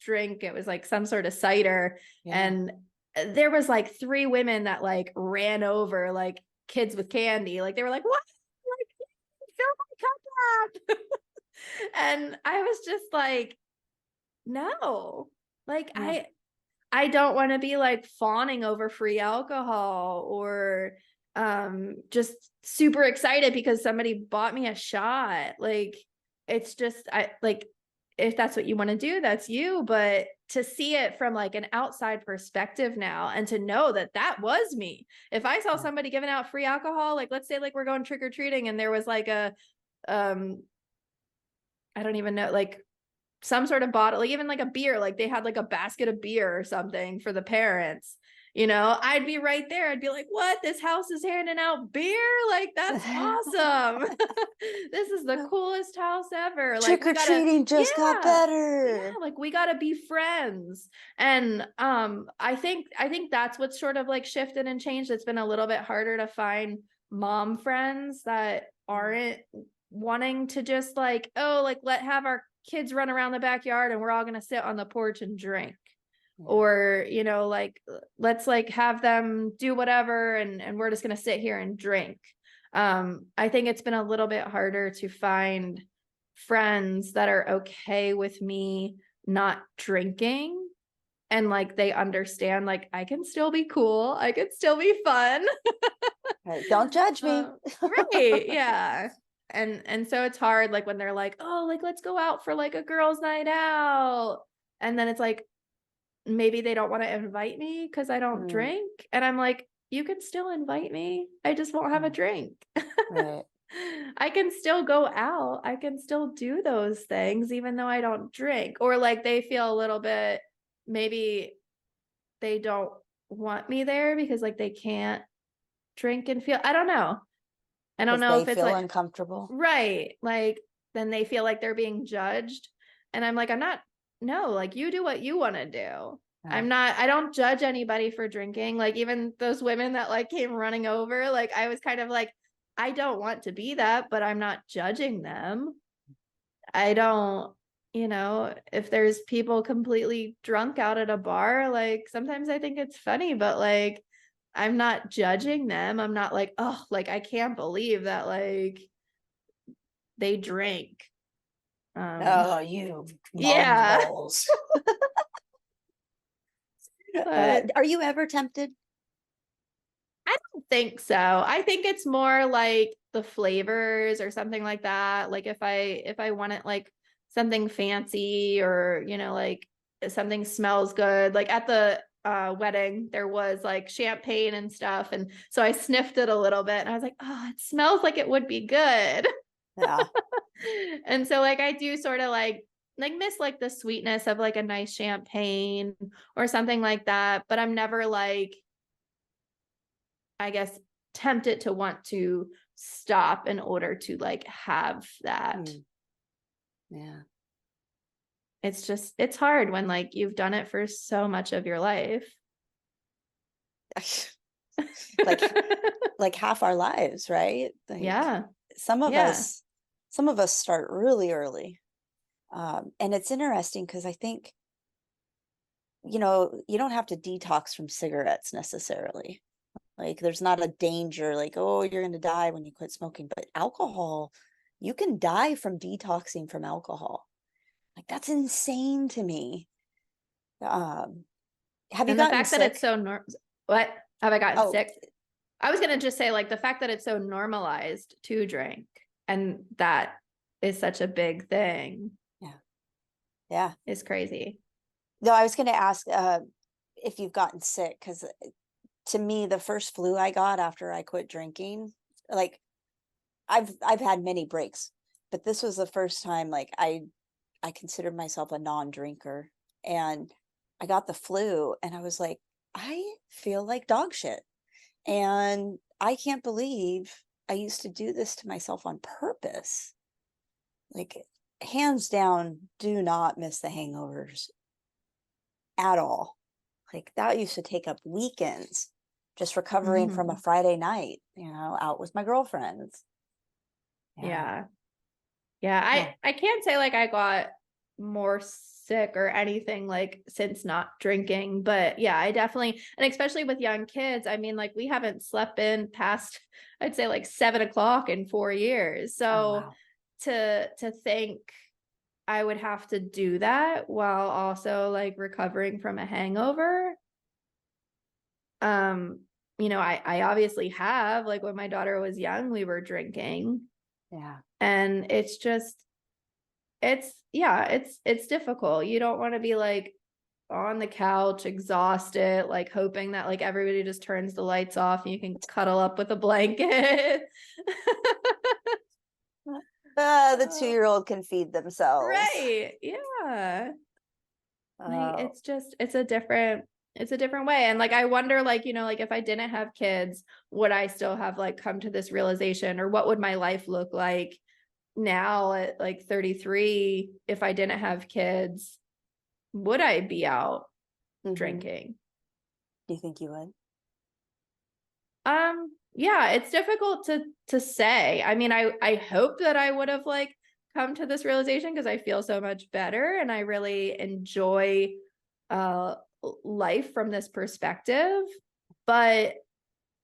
drink. It was like some sort of cider. And there was 3 women that ran over kids with candy. They were like, what? Fill my cup up. And I was just like, no, I don't want to be fawning over free alcohol or just super excited because somebody bought me a shot. It's just, if that's what you want to do, that's you. But to see it from an outside perspective now and to know that that was me. If I saw somebody giving out free alcohol, let's say we're going trick-or-treating and there was a I don't even know, some sort of bottle, even a beer, they had a basket of beer or something for the parents, I'd be right there. I'd be like, what? This house is handing out beer? That's awesome. This is the coolest house ever. Trick-or-treating just got better. Yeah, we gotta be friends. And I think that's what's sort of shifted and changed. It's been a little bit harder to find mom friends that aren't wanting to just let have our kids run around the backyard and we're all gonna sit on the porch and drink. Or let's have them do whatever and we're just gonna sit here and drink. I think it's been a little bit harder to find friends that are okay with me not drinking and they understand I can still be cool, I can still be fun. Right, don't judge me. Right, yeah. And so it's hard when they're oh, let's go out for a girls' night out, and then it's maybe they don't want to invite me because I don't drink, and I'm like, you can still invite me. I just won't have a drink. Right. I can still go out. I can still do those things, even though I don't drink. Or like they feel a little bit, maybe they don't want me there because like they can't drink and feel, I don't know. I don't Because know they if it's feel like, uncomfortable. right. Like then they feel like they're being judged. And I'm like, I'm not, no, like you do what you want to do. Yeah. I don't judge anybody for drinking. Like even those women that like came running over, like I was kind of like, I don't want to be that, but I'm not judging them. I don't, if there's people completely drunk out at a bar, like sometimes I think it's funny, but like I'm not judging them. I'm not like, oh, like I can't believe that like they drink. Oh, you Yeah. mongrels. But Are you ever tempted? I don't think so. I think it's more like the flavors or something like that. Like if I wanted like something fancy or like something smells good. Like at the wedding there was like champagne and stuff, and so I sniffed it a little bit and I was like, oh, it smells like it would be good. Yeah. And so like I do sort of like miss like the sweetness of like a nice champagne or something like that, but I'm never like, I guess, tempted to want to stop in order to like have that. Yeah. It's just, it's hard when like you've done it for so much of your life. like like half our lives, right? Like Yeah. some of Yeah. us start really early. And it's interesting because I think, you don't have to detox from cigarettes necessarily. Like there's not a danger like, oh, you're going to die when you quit smoking, but alcohol, you can die from detoxing from alcohol. Like that's insane to me. Have you And the gotten fact that it's sick? so what have I gotten Oh, sick? I was gonna just say like the fact that it's so normalized to drink, and that is such a big thing, yeah. Yeah. is crazy. No, I was going to ask if you've gotten sick, because to me, the first flu I got after I quit drinking, like I've had many breaks, but this was the first time like I considered myself a non-drinker, and I got the flu and I was like, I feel like dog shit. And I can't believe I used to do this to myself on purpose. Like hands down, do not miss the hangovers at all. Like that used to take up weekends just recovering from a Friday night, out with my girlfriends. Yeah. Yeah. I can't say like I got more sick or anything like since not drinking, but yeah, I definitely, and especially with young kids, I mean, like we haven't slept in past, I'd say like 7 o'clock in 4 years. So Oh, wow. to think I would have to do that while also like recovering from a hangover. I obviously have, like when my daughter was young, we were drinking. Yeah. And it's just, it's difficult. You don't want to be like on the couch, exhausted, like hoping that like everybody just turns the lights off and you can cuddle up with a blanket. The 2-year-old can feed themselves. Right. Yeah. Like Uh, it's a different way. And like I wonder, like, like if I didn't have kids, would I still have like come to this realization, or what would my life look like now at like 33 if I didn't have kids? Would I be out drinking? Do you think you would? Yeah, it's difficult to say. I mean, I hope that I would have like come to this realization because I feel so much better and I really enjoy life from this perspective, but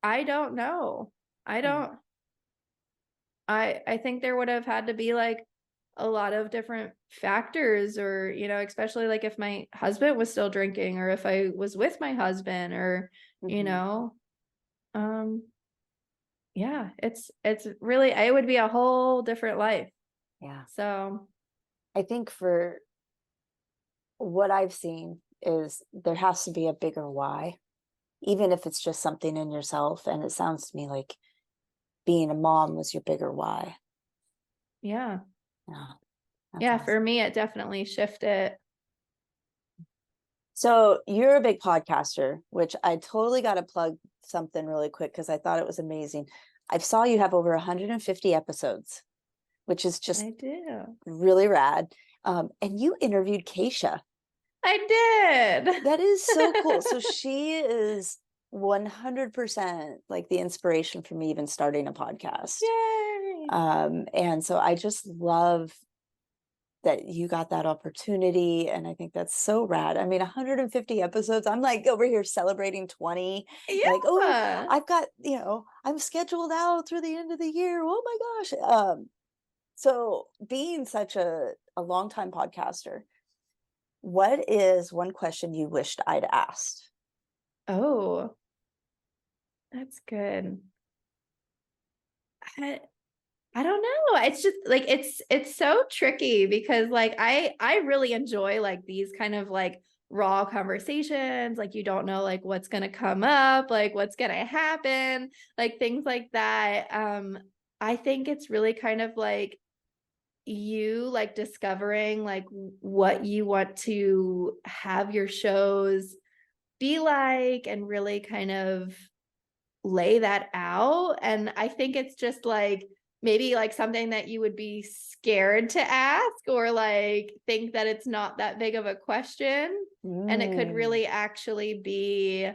I don't know. I don't I think there would have had to be like a lot of different factors, or especially like if my husband was still drinking or if I was with my husband, or um yeah, it's really, it would be a whole different life. Yeah. So I think for what I've seen is there has to be a bigger why. even if it's just something in yourself. And it sounds to me like being a mom was your bigger why. Yeah. Yeah. Yeah. Awesome. For me, it definitely shifted. So you're a big podcaster, which I totally got to plug something really quick because I thought it was amazing. I saw you have over 150 episodes, which is just I do. really rad. And you interviewed Keisha. I did. That is so cool. So she is 100% like the inspiration for me even starting a podcast. Yay. And so I just love that you got that opportunity. And I think that's so rad. I mean, 150 episodes, I'm like over here celebrating 20. Yeah. Like, oh, I've got, I'm scheduled out through the end of the year. Oh my gosh. So being such a longtime podcaster, what is one question you wished I'd asked? Oh, that's good. I don't know. It's just like it's so tricky because like I really enjoy like these kind of like raw conversations. Like you don't know like what's gonna come up, like what's gonna happen, like things like that. I think it's really kind of like you like discovering like what you want to have your shows be like and really kind of lay that out. And I think it's just like maybe like something that you would be scared to ask or like think that it's not that big of a question. And it could really actually be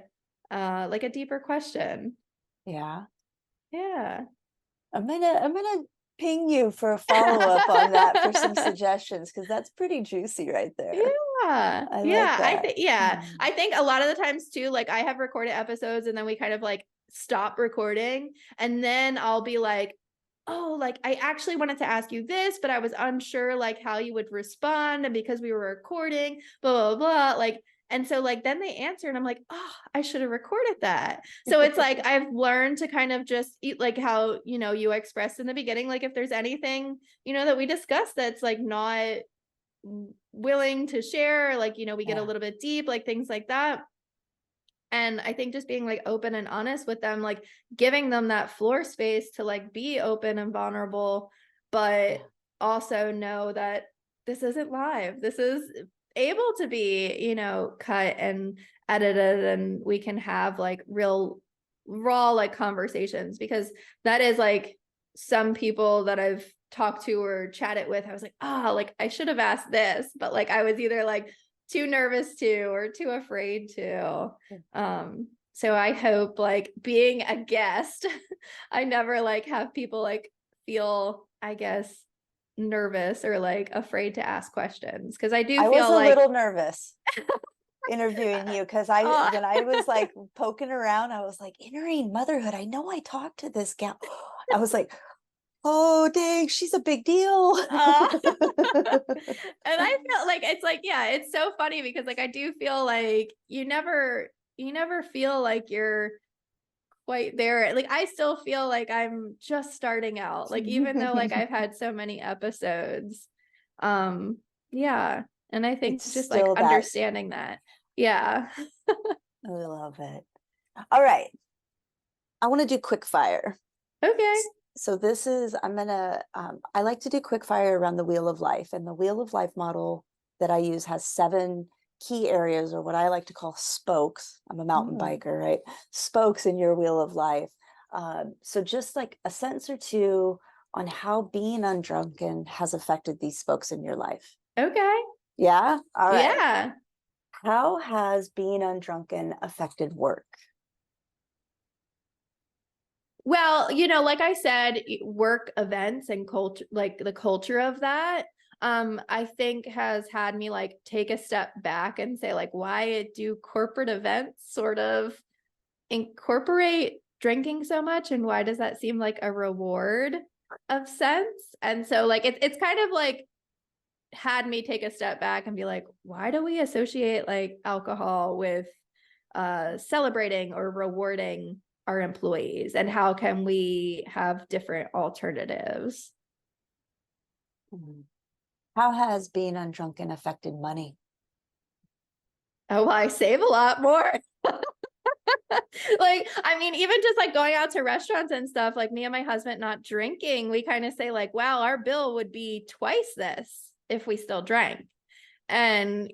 like a deeper question. Yeah. Yeah. I'm gonna ping you for a follow-up on that for some suggestions because that's pretty juicy right there. Yeah. I like that. I think a lot of the times too, like I have recorded episodes and then we kind of like stop recording and then I'll be like, oh, like I actually wanted to ask you this, but I was unsure like how you would respond. And because we were recording, blah, blah, blah. Like, and so like then they answer and I'm like, oh, I should have recorded that. So it's like I've learned to kind of just eat like how, you expressed in the beginning, like if there's anything, that we discussed that's like not willing to share, like, we get a little bit deep, like things like that. And I think just being like open and honest with them, like giving them that floor space to like be open and vulnerable, but also know that this isn't live. This is able to be, cut and edited and we can have like real raw like conversations because that is like some people that I've talked to or chatted with. I was like, like I should have asked this, but like I was either like too nervous to or too afraid to. So I hope like being a guest, I never like have people like feel, I guess, nervous or like afraid to ask questions because I do feel was a like little nervous interviewing you because when I was like poking around, I was like, Entering Motherhood. I know I talked to this gal. I was like, oh dang, she's a big deal. And I feel like it's like, yeah, it's so funny because like I do feel like you never feel like you're quite there. Like I still feel like I'm just starting out. Like even though like I've had so many episodes. Yeah. And I think It's just like still that. understanding that. Yeah. I love it. All right. I want to do quick fire. Okay. So this is, I like to do quick fire around the wheel of life, and the wheel of life model that I use has 7 key areas, or what I like to call spokes. I'm a mountain biker, right? Spokes in your wheel of life. So just like a sentence or two on how being undrunken has affected these spokes in your life. Okay. Yeah. All right. Yeah. How has being undrunken affected work? Well, like I said, work events and culture, like the culture of that, I think has had me like take a step back and say like, why do corporate events sort of incorporate drinking so much? And why does that seem like a reward of sense? And so like, it's kind of like had me take a step back and be like, why do we associate like alcohol with celebrating or rewarding our employees, and how can we have different alternatives? How has being undrunken affected money? Oh, well, I save a lot more. Like, I mean, even just like going out to restaurants and stuff, like me and my husband not drinking, we kind of say like, wow, our bill would be twice this if we still drank. And,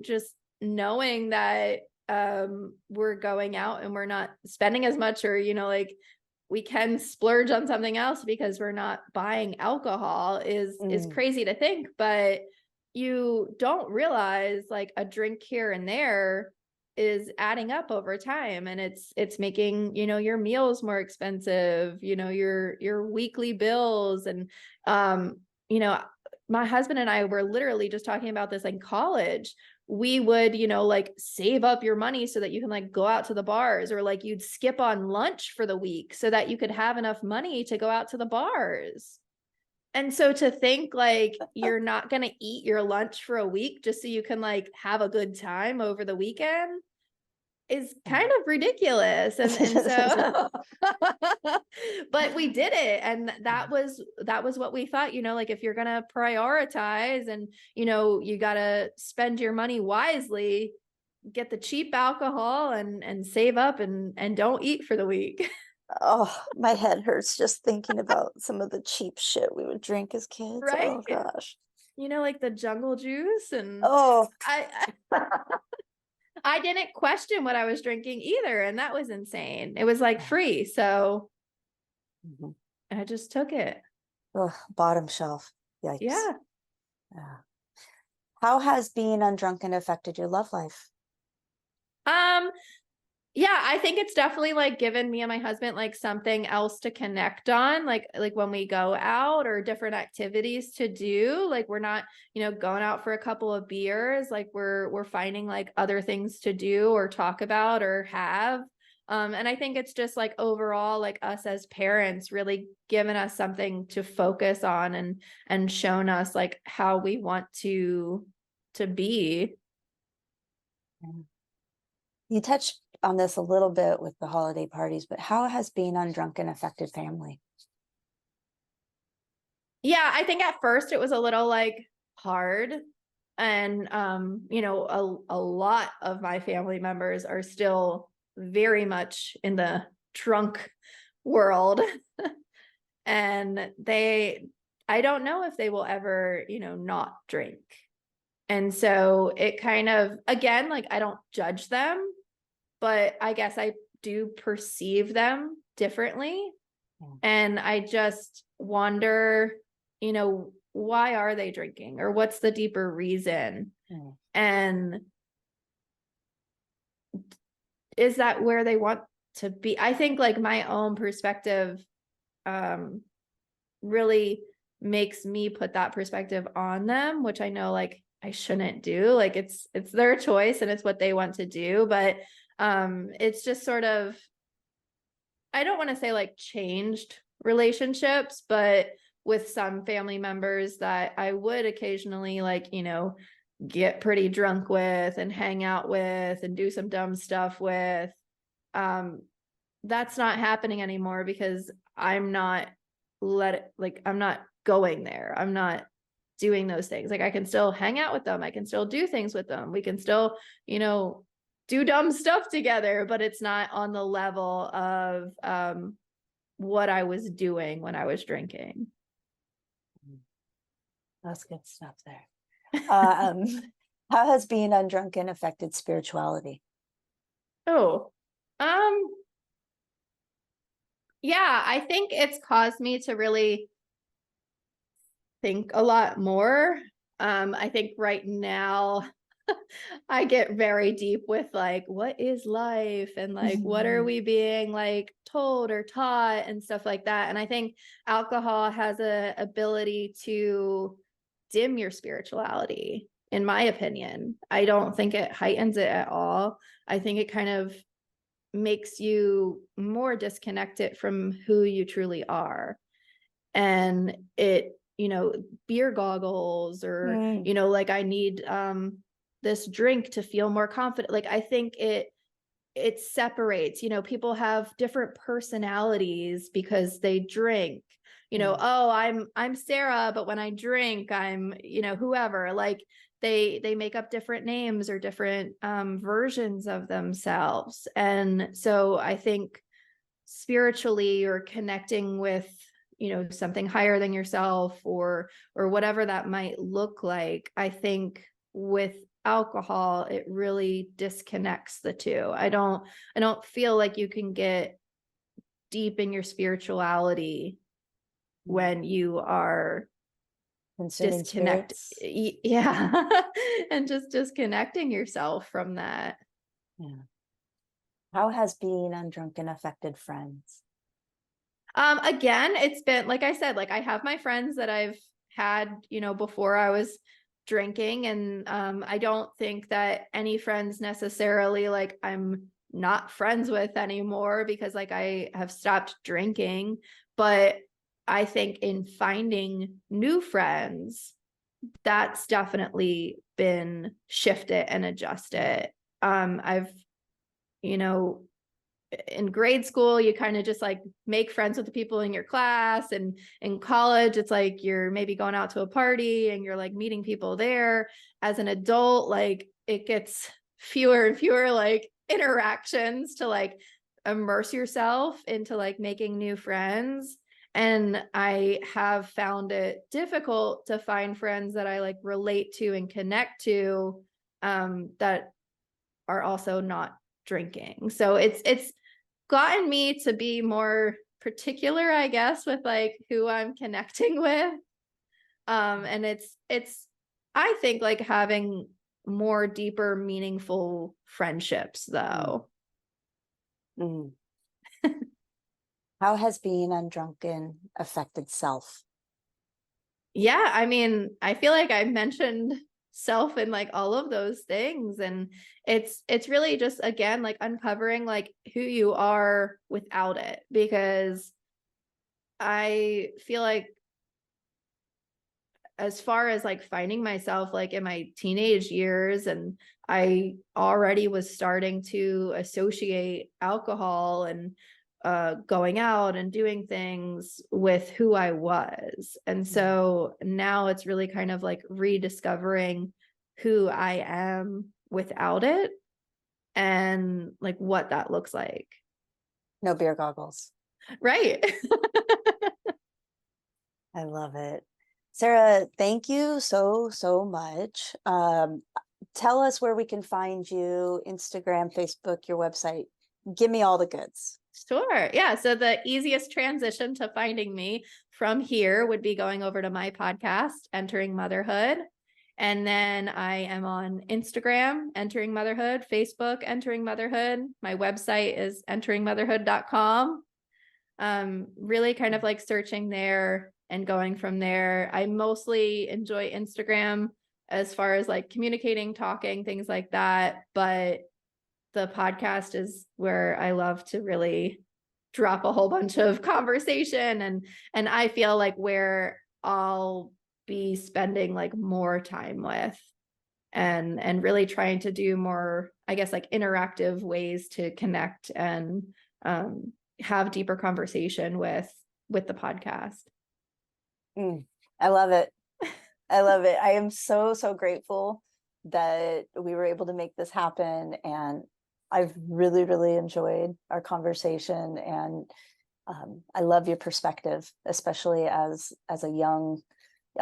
just knowing that we're going out and we're not spending as much, or, like we can splurge on something else because we're not buying alcohol is crazy to think, but you don't realize like a drink here and there is adding up over time, and it's making, your meals more expensive, your weekly bills. And my husband and I were literally just talking about this in college. We would, like save up your money so that you can like go out to the bars, or like you'd skip on lunch for the week so that you could have enough money to go out to the bars. And so to think like you're not going to eat your lunch for a week just so you can like have a good time over the weekend is kind of ridiculous. And so, but we did it. And that was what we thought, like if you're going to prioritize and, you got to spend your money wisely, get the cheap alcohol and save up and don't eat for the week. Oh, my head hurts just thinking about some of the cheap shit we would drink as kids. Right? Oh gosh. Like the jungle juice and oh I didn't question what I was drinking either. And that was insane. It was like free. So I just took it. Oh, bottom shelf. Yikes. Yeah. How has being undrunken affected your love life? Yeah, I think it's definitely like given me and my husband like something else to connect on, like when we go out or different activities to do. Like we're not, going out for a couple of beers. Like we're finding like other things to do or talk about or have. And I think it's just like overall, like us as parents really given us something to focus on and shown us like how we want to be. You touched on this a little bit with the holiday parties, but how has being undrunken affected family? Yeah, I think at first it was a little like hard. And, a lot of my family members are still very much in the drunk world. And I don't know if they will ever, not drink. And so it kind of, again, like I don't judge them, but I guess I do perceive them differently. And I just wonder, why are they drinking, or what's the deeper reason? And is that where they want to be? I think like my own perspective really makes me put that perspective on them, which I know like I shouldn't do. Like it's their choice and it's what they want to do, but it's just sort of, I don't want to say like changed relationships, but with some family members that I would occasionally like, get pretty drunk with and hang out with and do some dumb stuff with, that's not happening anymore because I'm not I'm not going there. I'm not doing those things. Like I can still hang out with them. I can still do things with them. We can still, do dumb stuff together, but it's not on the level of what I was doing when I was drinking. That's good stuff there. How has being undrunken affected spirituality? Oh, yeah, I think it's caused me to really think a lot more. I think right now I get very deep with like, what is life? And like, what are we being like told or taught and stuff like that. And I think alcohol has a ability to dim your spirituality, in my opinion. I don't think it heightens it at all. I think it kind of makes you more disconnected from who you truly are. And it, beer goggles or, like I need this drink to feel more confident. Like I think it separates, people have different personalities because they drink, oh, I'm Sarah, but when I drink, I'm, whoever. Like they make up different names or different versions of themselves. And so I think spiritually, or connecting with, something higher than yourself, or whatever that might look like, I think with alcohol, it really disconnects the two. I don't feel like you can get deep in your spirituality when you are Consuming disconnect spirits. yeah and just disconnecting yourself from that. Yeah. How has being undrunken affected friends? Again, it's been, like I said, like I have my friends that I've had, before I was drinking, and I don't think that any friends necessarily like I'm not friends with anymore because like I have stopped drinking. But I think in finding new friends, that's definitely been shifted and adjusted. I've, in grade school, you kind of just like make friends with the people in your class, and in college, it's like you're maybe going out to a party and you're like meeting people there. As an adult, like it gets fewer and fewer like interactions to like immerse yourself into like making new friends. And I have found it difficult to find friends that I like relate to and connect to, that are also not drinking. So it's gotten me to be more particular, I guess, with like who I'm connecting with. And it's I think like having more deeper, meaningful friendships though. Mm. How has being undrunken affected self? Yeah, I mean, I feel like I mentioned self in like all of those things, and it's really just, again, like uncovering like who you are without it, because I feel like as far as like finding myself like in my teenage years, and I already was starting to associate alcohol and going out and doing things with who I was. And so now it's really kind of like rediscovering who I am without it, and like what that looks like. No beer goggles. Right. I love it. Sarah, thank you so much. Tell us where we can find you: Instagram, Facebook, your website. Give me all the goods. Sure. Yeah. So the easiest transition to finding me from here would be going over to my podcast, Entering Motherhood. And then I am on Instagram, Entering Motherhood, Facebook, Entering Motherhood. My website is enteringmotherhood.com. Really kind of like searching there and going from there. I mostly enjoy Instagram as far as like communicating, talking, things like that. But the podcast is where I love to really drop a whole bunch of conversation, and I feel like where I'll be spending like more time with, and really trying to do more, I guess, like interactive ways to connect and have deeper conversation with the podcast. I love it. I love it. I am so grateful that we were able to make this happen, and I've really enjoyed our conversation, and I love your perspective, especially as a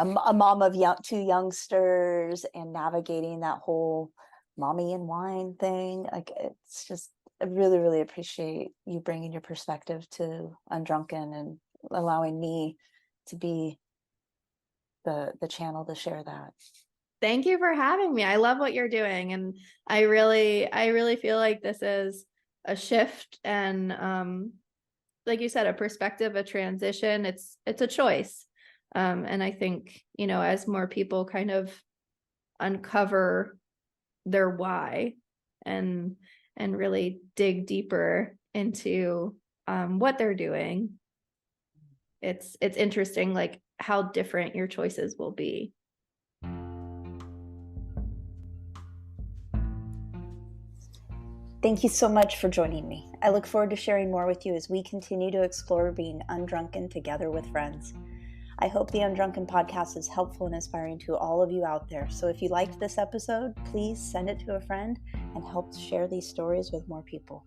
mom of two youngsters, and navigating that whole mommy and wine thing. Like, it's just, I really appreciate you bringing your perspective to Undrunken and allowing me to be the channel to share that. Thank you for having me. I love what you're doing. And I really feel like this is a shift, and like you said, a perspective, a transition. It's a choice. And I think, as more people kind of uncover their why, and really dig deeper into what they're doing, it's interesting like how different your choices will be. Thank you so much for joining me. I look forward to sharing more with you as we continue to explore being undrunken together with friends. I hope the Undrunken Podcast is helpful and inspiring to all of you out there. So if you liked this episode, please send it to a friend and help share these stories with more people.